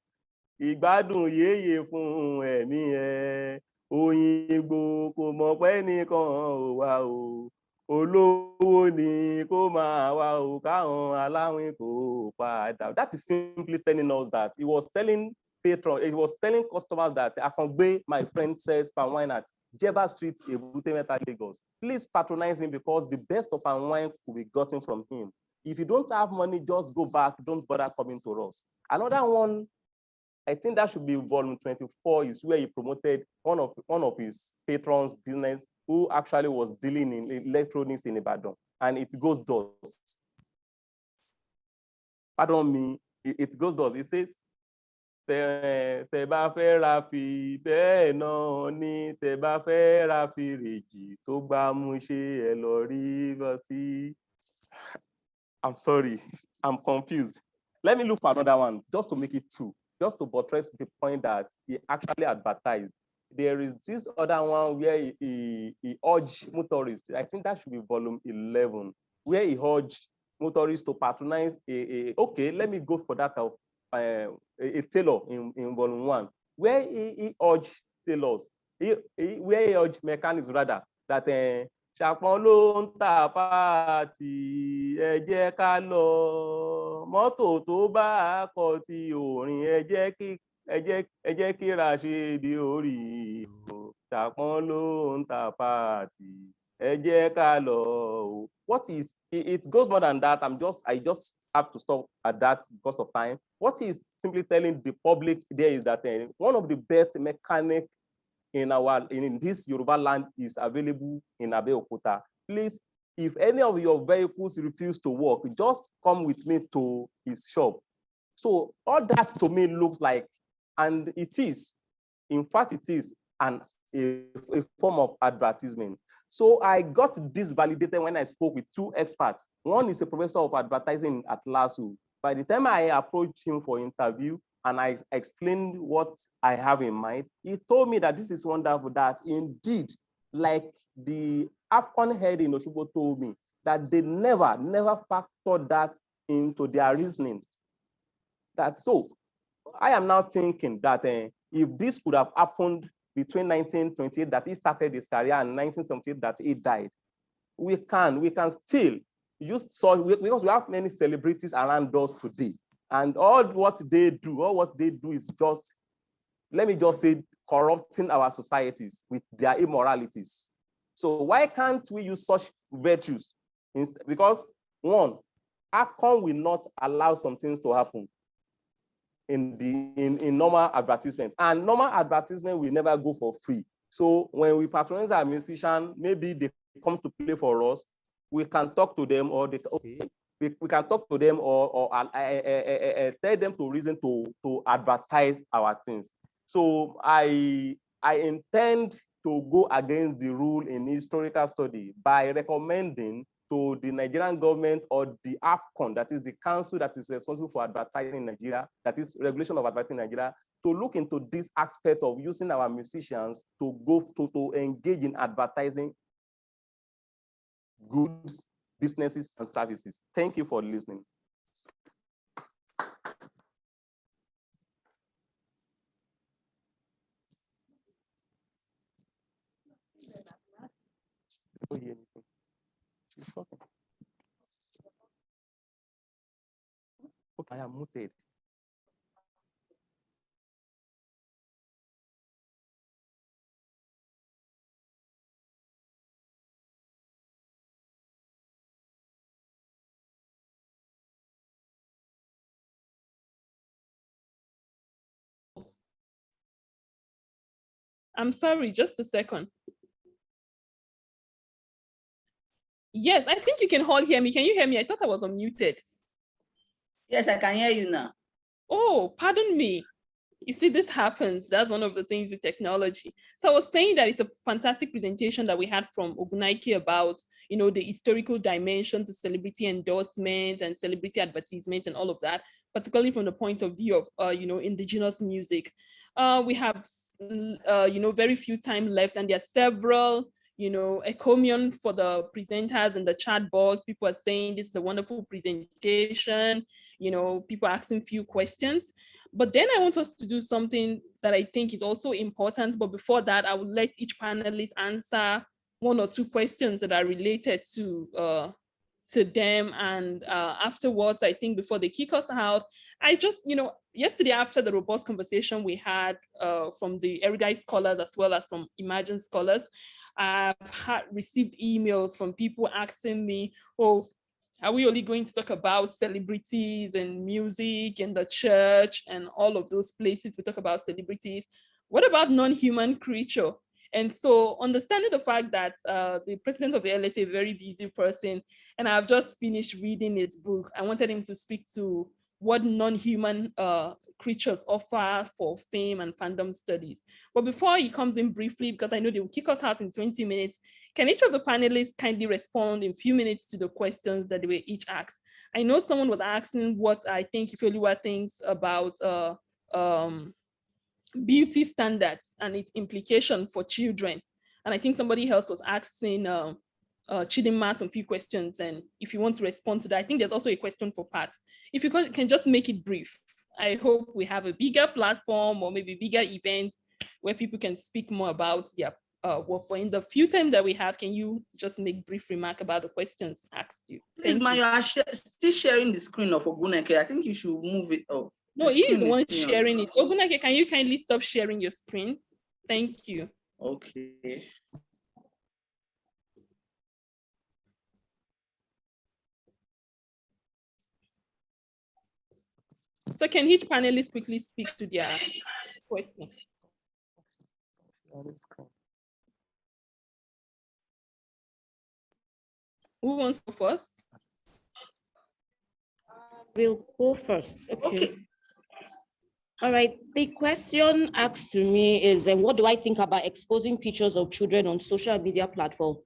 ìgbádùn yeye fún ẹ̀mí ẹ òyìnbó kò mọ̀ pé nìkan ò wá o olówó ni kó máa wá o káwọn aláwìn kò padà. That is simply telling us that he was telling customers that Akongbe, my friend, says palm wine at Jeba Street, Ebute Meta, Lagos. Please patronize him, because the best of palm wine will be gotten from him. If you don't have money, just go back. Don't bother coming to us. Another one, I think that should be volume 24, is where he promoted one of his patrons' business, who actually was dealing in electronics in Ibadan. And it goes thus. Pardon me, it goes thus. It says, tẹ́ bá fẹ́ ra fi bẹ́ẹ̀ náà ni, tẹ́ bá fẹ́ ra fi rèjì tó gbá mú ṣe ẹ lọ rí lọ sí. I'm sorry, I'm confused. Let me look for another one, just to make it two, just to buttress the point that he actually advertised. There is this other one where he urged motorists. I think that should be volume 11, where he urged motorists to patronize okay, let me go for that a tailor in volume 1, where he urged tailors, where he urged mechanics rather, that ṣàpọ́n ló ń tà pàtì ẹ jẹ́ ká lọ mọ́tò tó bá kọ ti òrìn ẹ jẹ́ kí ra ṣe di orí o tàpọ́n ló ń ta pààtì ẹ jẹ́ ká lọ o. What is it goes more than that. I just have to stop at that because of time. What he is simply telling the public there is that one of the best mechanic in this Yoruba land is available in Abeokuta. Please, if any of your vehicles refuse to work, just come with me to his shop. So all that to me looks like, and it is, in fact, it is a form of advertisement. So I got this validated when I spoke with two experts. One is a professor of advertising at LSA. By the time I approached him for interview and I explained what I have in mind, he told me that this is wonderful, that indeed, like the AFCON head in Oshobo told me, that they never factored that into their reasoning. That so, I am now thinking that if this could have happened between 1928 that he started his career and 1978 that he died, we can still use because we have many celebrities around us today, and all what they do is just, let me just say, corrupting our societies with their immoralities. So why can't we use such virtues? Because one, AFCON will not allow some things to happen in normal advertisement, and normal advertisement will never go for free. So when we patronize our musician, maybe they come to play for us, we can talk to them, or we can talk to them or tell them to reason to advertise our things. So I intend to go against the rule in historical study by recommending to the Nigerian government or the AFCON, that is the council that is responsible for advertising in Nigeria, that is regulation of advertising in Nigeria, to look into this aspect of using our musicians to engage in advertising goods, businesses, and services. Thank you for listening. She's talking. Okay, I am muted. I'm sorry, just a second. Yes, I think you can all hear me. Can you hear me? I thought I was unmuted. Yes, I can hear you now. Oh, pardon me. You see, this happens. That's one of the things with technology. So I was saying that it's a fantastic presentation that we had from Ogunaike about, the historical dimension to celebrity endorsement and celebrity advertisement and all of that, particularly from the point of view of, indigenous music. We have, very few time left, and there are several, encomiums for the presenters in the chat box. People are saying this is a wonderful presentation. People asking few questions. But then I want us to do something that I think is also important. But before that, I would let each panelist answer one or two questions that are related to them. And afterwards, I think before they kick us out, I just, yesterday after the robust conversation we had from the erudite scholars as well as from emerging scholars, I've received emails from people asking me, oh, are we only going to talk about celebrities and music and the church and all of those places? We talk about celebrities. What about non-human creature? And so understanding the fact that the president of the LSA is a very busy person, and I've just finished reading his book, I wanted him to speak to what non-human creatures offer for fame and fandom studies. But before he comes in briefly, because I know they will kick us out in 20 minutes, can each of the panelists kindly respond in a few minutes to the questions that they were each asked? I know someone was asking what I think Ifeoluwa thinks about beauty standards and its implication for children. And I think somebody else was asking Chidinma some few questions, and if you want to respond to that, I think there's also a question for Pat. If you can just make it brief. I hope we have a bigger platform or maybe bigger events where people can speak more about their work. But in the few time that we have, can you just make brief remark about the questions asked you? Please, man, you are still sharing the screen of Oguneke. I think you should move it up. No, he is the one sharing it. Oguneke, can you kindly stop sharing your screen? Thank you. Okay. So can each panelist quickly speak to their question? Who wants to go first? We'll go first. Okay. All right. The question asked to me is, what do I think about exposing pictures of children on social media platform,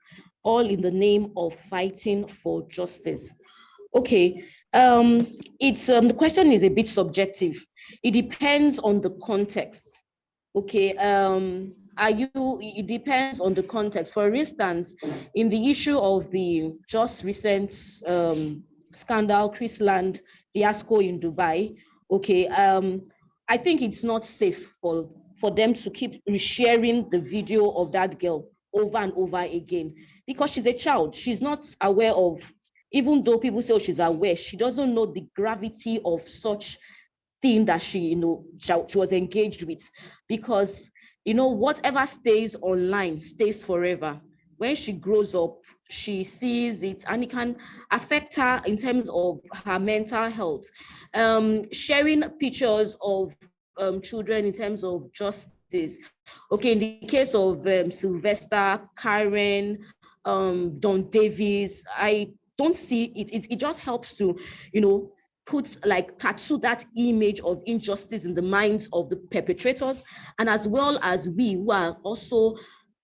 all in the name of fighting for justice? Okay. The question is a bit subjective. It depends on the context. Okay. It depends on the context. For instance, in the issue of the just recent scandal, Chris Land fiasco in Dubai, okay, I think it's not safe for them to keep resharing the video of that girl over and over again, because she's a child. She's not aware of, even though people say, oh, she's aware, she doesn't know the gravity of such thing that she was engaged with, because whatever stays online stays forever. When she grows up, she sees it, and it can affect her in terms of her mental health. Sharing pictures of children in terms of justice. Okay, in the case of Sylvester, Karen, Don Davis, I don't see it. It just helps to, tattoo that image of injustice in the minds of the perpetrators, and as well as we who are also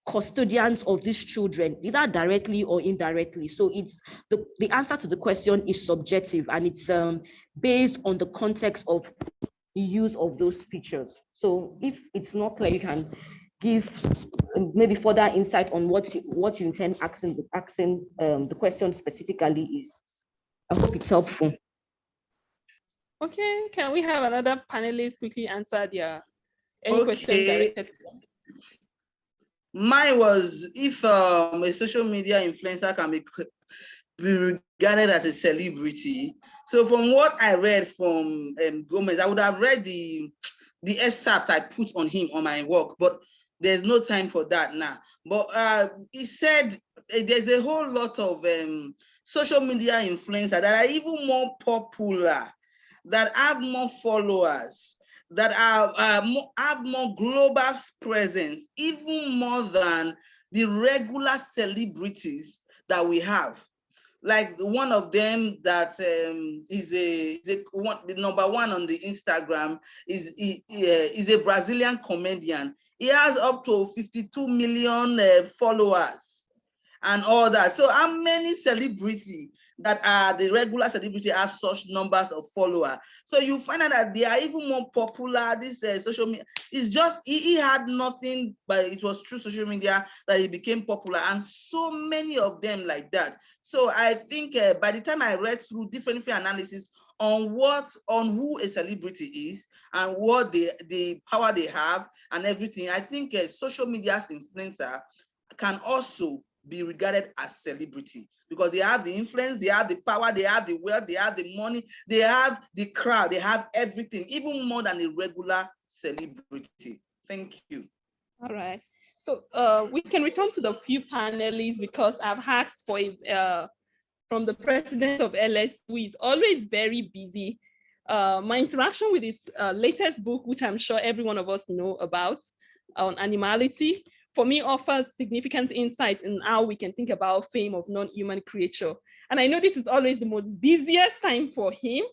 custodians of these children, either directly or indirectly. So it's the answer to the question is subjective, and it's based on the context of the use of those pictures. So if it's not clear, you can give maybe further insight on what you intend asking the question specifically is. I hope it's helpful. Okay, can we have another panelist quickly answer any question directed to them? Mine was, if a social media influencer can be regarded as a celebrity. So from what I read from Gomez, I would have read the excerpt I put on him on my work, but there's no time for that now. But he said there's a whole lot of social media influencers that are even more popular, that have more followers, that have more global presence, even more than the regular celebrities that we have. Like one of them that is the number one on the Instagram is a Brazilian comedian. He has up to 52 million followers and all that. So how many celebrities that are the regular celebrity have such numbers of followers? So you find out that they are even more popular. This social media, it's just, he had nothing, but it was through social media that he became popular, and so many of them like that. So I think by the time I read through different analysis on who a celebrity is and what the power they have and everything, I think social media's influencer can also be regarded as celebrity, because they have the influence, they have the power, they have the wealth, they have the money, they have the crowd, they have everything, even more than a regular celebrity. Thank you. All right. So we can return to the few panelists, because I've asked for from the president of LSA, who is always very busy. My interaction with his latest book, which I'm sure every one of us know about, on animality, for me offers significant insights in how we can think about fame of non-human creature. And I know this is always the most busiest time for him,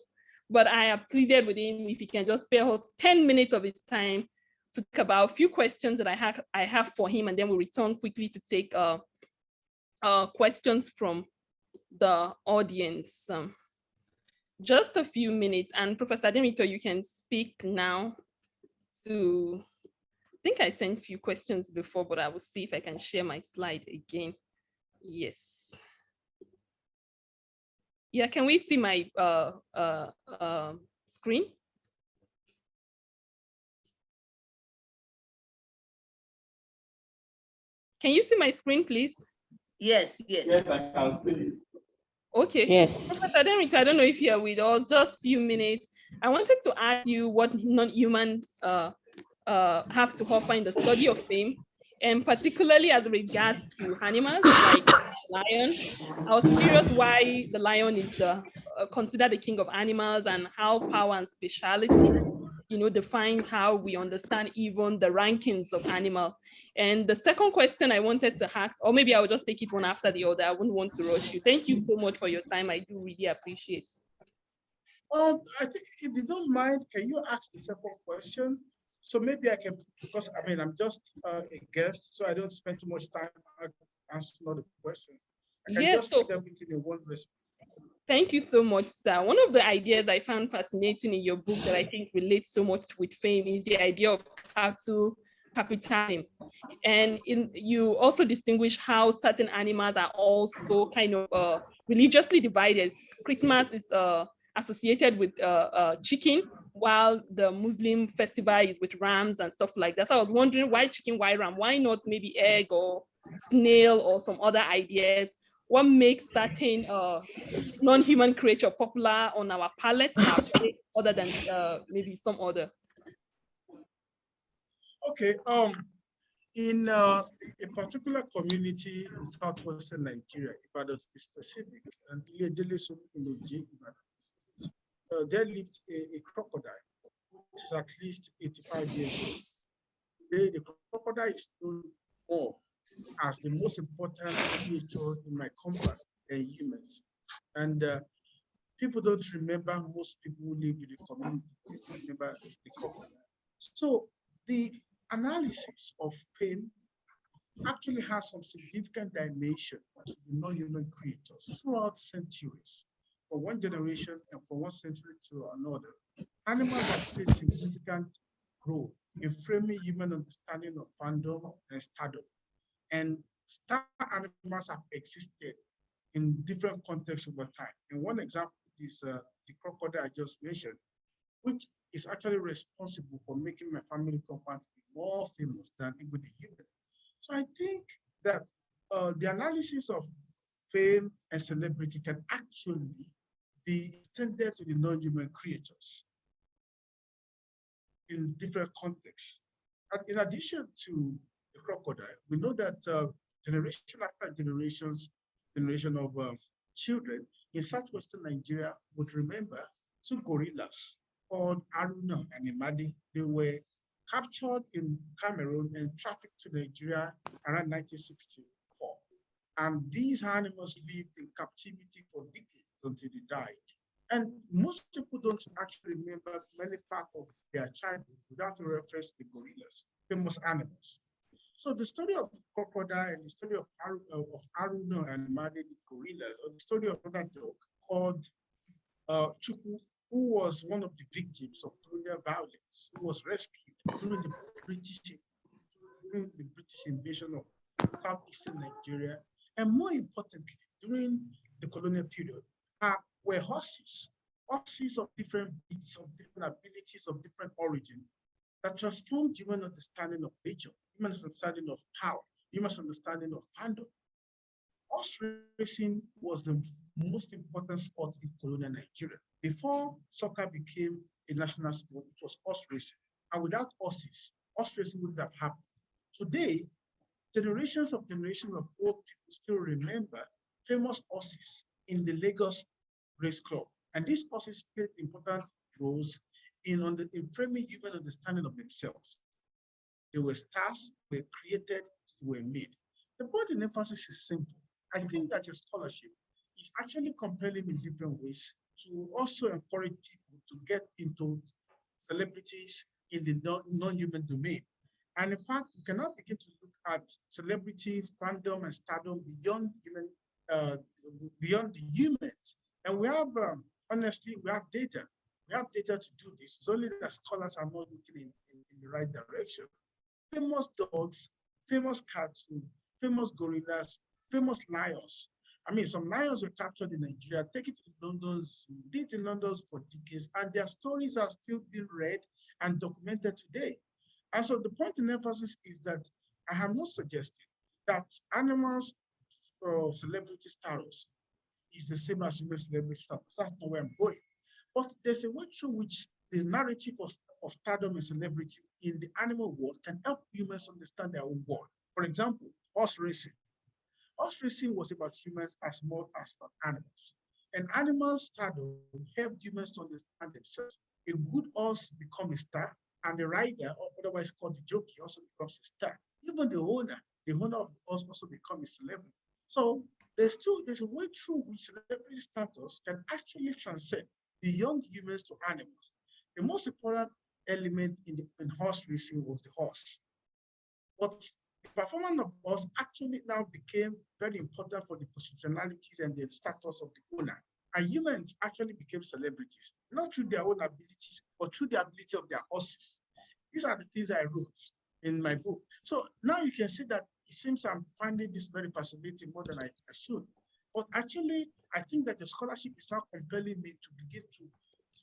but I have pleaded with him if he can just spare us 10 minutes of his time to talk about a few questions that I have for him, and then we'll return quickly to take questions from the audience. Just a few minutes, and Professor Demito, you can speak now. I think I sent a few questions before, but I will see if I can share my slide again. Yes. Yeah, can we see my screen? Can you see my screen, please? Yes, yes. Yes, I can see it. Okay. Yes. Professor Demik, I don't know if you're with us, just a few minutes. I wanted to ask you what non-human have to offer in the study of fame, and particularly as regards to animals like lion. I was curious why the lion is considered the king of animals, and how power and speciality, defines how we understand even the rankings of animal. And the second question I wanted to ask, or maybe I will just take it one after the other. I wouldn't want to rush you. Thank you so much for your time. I do really appreciate. Well, I think if you don't mind, can you ask the second question? So maybe I can, because I mean, I'm just a guest, so I don't spend too much time answering all the questions. I can Yes, just so put everything in one response. thank you so much, sir. One of the ideas I found fascinating in your book that I think relates so much with fame is the idea of capitalism. And you also distinguish how certain animals are also kind of religiously divided. Christmas is associated with chicken, while the Muslim festival is with rams and stuff like that. So I was wondering, why chicken, why ram? Why not maybe egg or snail or some other ideas? What makes certain non-human creature popular on our palate and our plate other than maybe some other? Okay, in a particular community in southwestern Nigeria, Ibadan is specific, and there lived a crocodile, which is at least 85 years old. Today, the crocodile is known more as the most important creature in my compound than humans. And people don't remember most people who live in the community. People remember the crocodile. So the analysis of fame actually has some significant dimension to the non-human creatures throughout centuries, from one generation and from one century to another. Animals have played a significant role in framing human understanding of fandom and stardom. And star animals have existed in different contexts over time. And one example is the crocodile I just mentioned, which is actually responsible for making my family compound more famous than even the human. So I think that the analysis of fame and celebrity can actually be extended to the non-human creatures in different contexts. And in addition to the crocodile, we know that generation after generation of children in southwestern Nigeria would remember two gorillas called Aruna and Imadi. They were captured in Cameroon and trafficked to Nigeria around 1964. And these animals lived in captivity for decades until they died. And most people don't actually remember many parts of their childhood without reference to the gorillas, famous animals. So the story of crocodile and the story of Aruna and Madi, the gorillas, or the story of another dog called Chuku, who was one of the victims of colonial violence, who was rescued during the British invasion of southeastern Nigeria, and more importantly, during the colonial period, were horses of different breeds, of different abilities, of different origin, that transformed human understanding of nature, human understanding of power, human understanding of fandom. Horse racing was the most important sport in colonial Nigeria. Before soccer became a national sport, it was horse racing. And without horses, horse racing wouldn't have happened. Today, generations of old people still remember famous horses in the Lagos Race Club. And these horses played important roles in framing human understanding of themselves. They were stars, were created, were made. The point in emphasis is simple. I think that your scholarship is actually compelling in different ways to also encourage people to get into celebrities in the non-human domain. And in fact, we cannot begin to look at celebrity, fandom, and stardom beyond the humans. And we have, honestly, we have data. We have data to do this. It's only that scholars are not looking in the right direction. Famous dogs, famous cats, famous gorillas, famous lions. I mean, some lions were captured in Nigeria, taken to London's, lived in London for decades, and their stories are still being read and documented today. And so the point in emphasis is that I have not suggested that animals celebrity status is the same as human celebrity status. That's not where I'm going. But there's a way through which the narrative of stardom and celebrity in the animal world can help humans understand their own world. For example, horse racing. Horse racing was about humans as much as about animals. And animal stardom helped humans to understand themselves. A good horse becomes a star, and the rider, or otherwise called the jockey, also becomes a star. Even the owner of the horse also becomes a celebrity. So there's a way through which celebrity status can actually transcend beyond humans to animals. The most important element in horse racing was the horse. But the performance of horse actually now became very important for the positionalities and the status of the owner. And humans actually became celebrities, not through their own abilities, but through the ability of their horses. These are the things I wrote in my book. So now you can see that it seems I'm finding this very fascinating more than I should. But actually, I think that the scholarship is now compelling me to begin to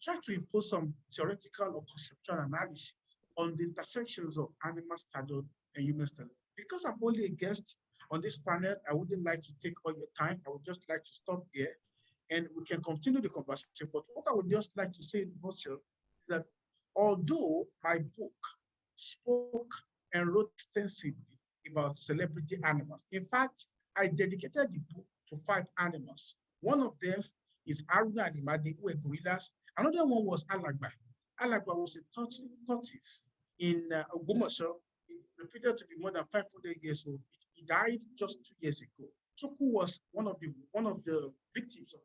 try to impose some theoretical or conceptual analysis on the intersections of animal stardom and human stardom. Because I'm only a guest on this panel, I wouldn't like to take all your time. I would just like to stop here and we can continue the conversation. But what I would just like to say in nutshell is that although my book spoke and wrote extensively about celebrity animals, in fact, I dedicated the book to 5 animals. One of them is Aruna Animade, who were gorillas. Another one was Alagba. Alagba was a tortoise in Ogbomoso. It reputed to be more than 500 years old. He died just 2 years ago. Choku was one of the victims of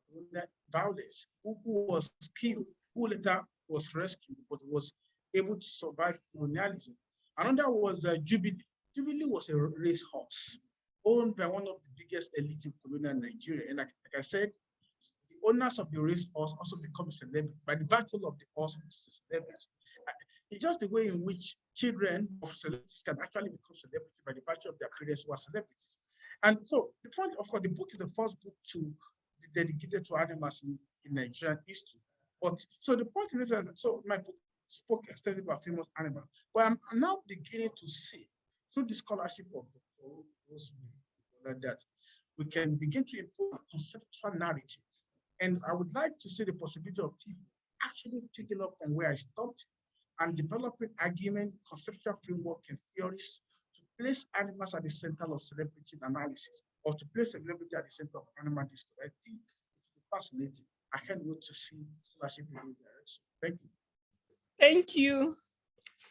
violence, who was killed, who later was rescued, but was able to survive colonialism. Another was Jubilee. Jubilee was a racehorse owned by one of the biggest elite in colonial Nigeria. And like I said, the owners of the racehorse also become celebrities by the virtue of the horse, which is a celebrity. It's just the way in which children of celebrities can actually become celebrities by the virtue of their parents who are celebrities. And so the point, of course, the book is the first book to be dedicated to animals in Nigerian history. But so the point is that, so my book spoke extensively about famous animals, but I'm now beginning to see through the scholarship of that we can begin to improve conceptual narrative. And I would like to see the possibility of people actually picking up from where I stopped and developing argument, conceptual framework, and theories to place animals at the center of celebrity analysis, or to place celebrity at the center of animal discourse. I think it's fascinating. I can't wait to see scholarship in this direction. Thank you. Thank you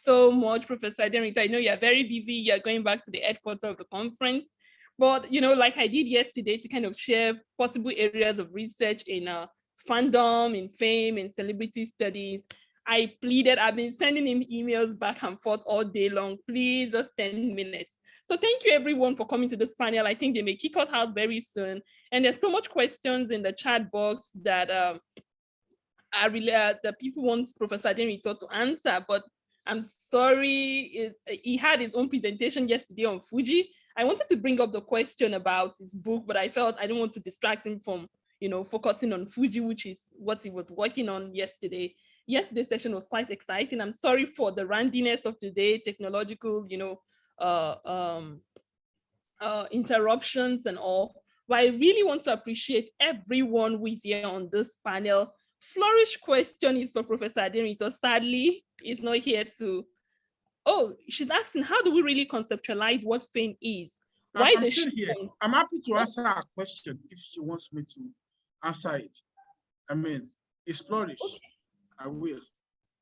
so much, Professor Adenrita. I know you're very busy. You're going back to the headquarters of the conference. But, you know, like I did yesterday to kind of share possible areas of research in fandom, in fame, in celebrity studies, I pleaded, I've been sending him emails back and forth all day long, please, just 10 minutes. So thank you everyone for coming to this panel. I think they may kick out house very soon. And there's so much questions in the chat box that are really, that people want Professor Adenrita to answer, but I'm sorry, he had his own presentation yesterday on Fuji. I wanted to bring up the question about his book, but I felt I didn't want to distract him from, you know, focusing on Fuji, which is what he was working on yesterday. Yesterday's session was quite exciting. I'm sorry for the randiness of today, technological, you know, interruptions and all. But I really want to appreciate everyone who is here on this panel. Flourish question is for Professor Adenrita. Sadly, he's not here to. Oh, she's asking, how do we really conceptualize what fame is? Why I'm still here. I'm happy to answer her question if she wants me to answer it. I mean, it's flourish. Okay. I will.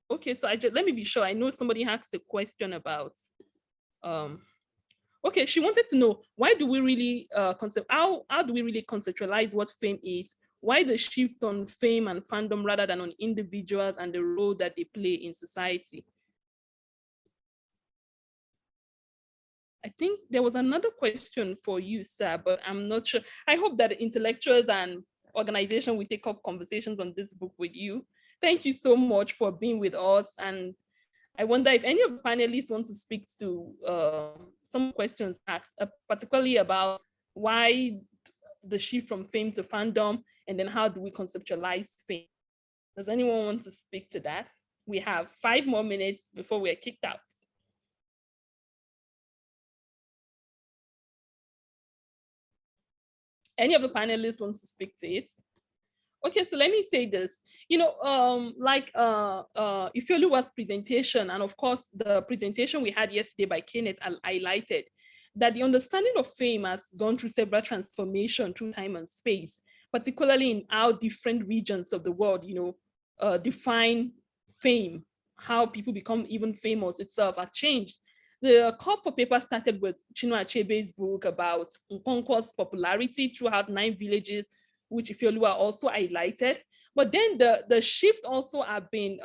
Okay, so let me be sure. I know somebody asked a question about. Okay, she wanted to know, why do we really how do we really conceptualize what fame is? Why the shift on fame and fandom rather than on individuals and the role that they play in society? I think there was another question for you, sir, but I'm not sure. I hope that intellectuals and organizations will take up conversations on this book with you. Thank you so much for being with us. And I wonder if any of the panelists want to speak to some questions asked, particularly about why the shift from fame to fandom, and then how do we conceptualize fame? Does anyone want to speak to that? We have 5 more minutes before we're kicked out. Any of the panelists wants to speak to it? Okay, so let me say this. Like Ifeoluwa's presentation, and of course the presentation we had yesterday by Kenneth highlighted that the understanding of fame has gone through several transformations through time and space, particularly in how different regions of the world, define fame, how people become even famous itself has changed. The call for paper started with Chinua Achebe's book about Nkonkwo's popularity throughout 9 villages, which Ifeoluwa also highlighted. But then the shift also have been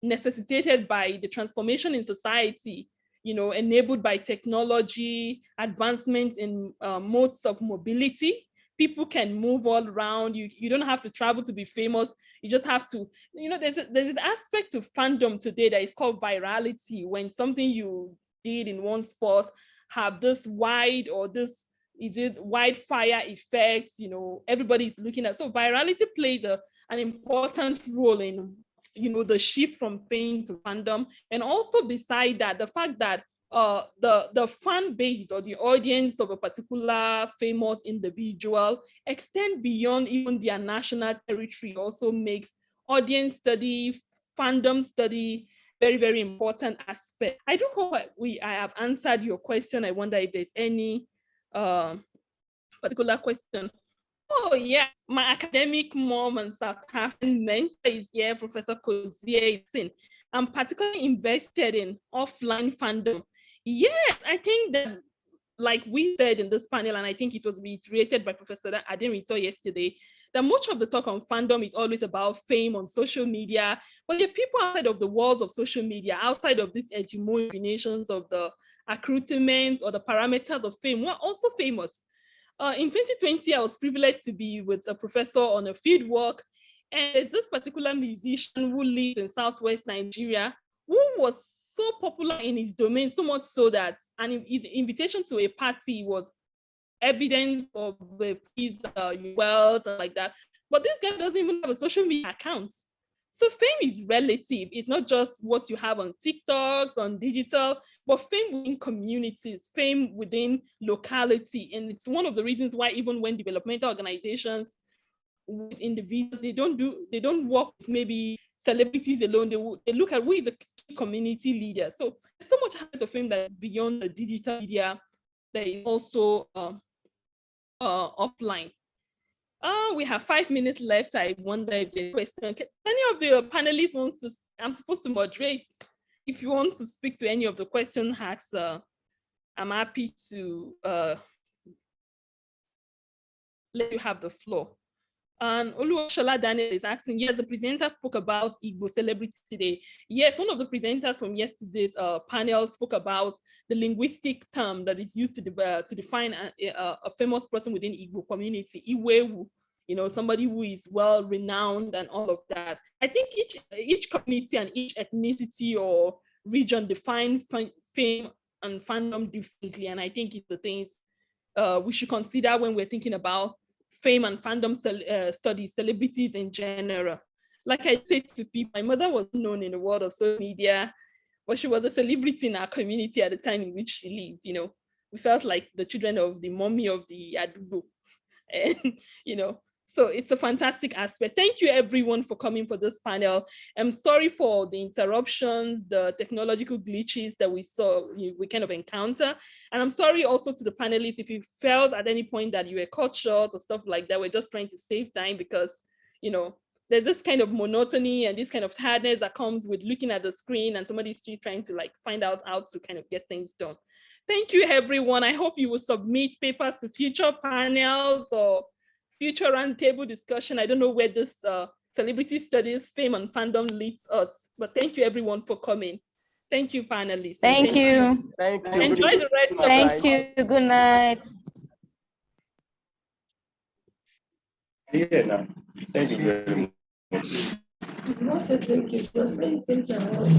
necessitated by the transformation in society, enabled by technology, advancements in modes of mobility. People can move all around. You don't have to travel to be famous. You just have to, there's an aspect of fandom today that is called virality, when something you did in one spot have this wide or this is it wildfire effects, everybody's looking at. So virality plays an important role in, the shift from fame to fandom. And also beside that, the fact that the fan base or the audience of a particular famous individual extend beyond even their national territory also makes audience study, fandom study very, very important aspect. I do hope I have answered your question. I wonder if there's any particular question. Oh yeah, my academic mom and South African mentor is here, Professor Kozie Isin. I'm particularly invested in offline fandom. Yes, I think that, like we said in this panel, and I think it was reiterated by Professor Adenrito yesterday, that much of the talk on fandom is always about fame on social media, but there are people outside of the walls of social media, outside of these hegemonic nations of the accoutrements or the parameters of fame, who are also famous. In 2020, I was privileged to be with a professor on a field work, and there's this particular musician who lives in Southwest Nigeria who was so popular in his domain, so much so that his invitation to a party was evidence of his wealth and like that. But this guy doesn't even have a social media account. So fame is relative. It's not just what you have on TikToks, on digital, but fame within communities, fame within locality. And it's one of the reasons why even when developmental organizations with individuals, they don't work with maybe celebrities alone. They look at who is the key community leader. So there's so much aspect of fame that is beyond the digital media that is also offline. We have 5 minutes left. I wonder if there's a question. Can any of the panelists wants to? I'm supposed to moderate. If you want to speak to any of the questions asked, I'm happy to let you have the floor. And Oluwashola Daniel is asking, yes, the presenter spoke about Igbo celebrity today. Yes, one of the presenters from yesterday's panel spoke about the linguistic term that is used to define a famous person within Igbo community, Iwewu, somebody who is well renowned and all of that. I think each community and each ethnicity or region define fame and fandom differently. And I think it's the things we should consider when we're thinking about fame and fandom studies, celebrities in general. Like I said to people, my mother was known in the world of social media, but she was a celebrity in our community at the time in which she lived. We felt like the children of the mommy of the Adubo. And, so it's a fantastic aspect. Thank you everyone for coming for this panel. I'm sorry for the interruptions, the technological glitches that we kind of encounter. And I'm sorry also to the panelists if you felt at any point that you were cut short or stuff like that. We're just trying to save time because, there's this kind of monotony and this kind of tiredness that comes with looking at the screen and somebody's still trying to find out how to kind of get things done. Thank you, everyone. I hope you will submit papers to future panels or future roundtable discussion. I don't know where this celebrity studies, fame and fandom leads us, but thank you everyone for coming. Thank you, panelists. Thank you. Thank you. Enjoy the rest of the Thank you. Good night. Yeah, thank you very much. You did not say thank you. You were saying thank you.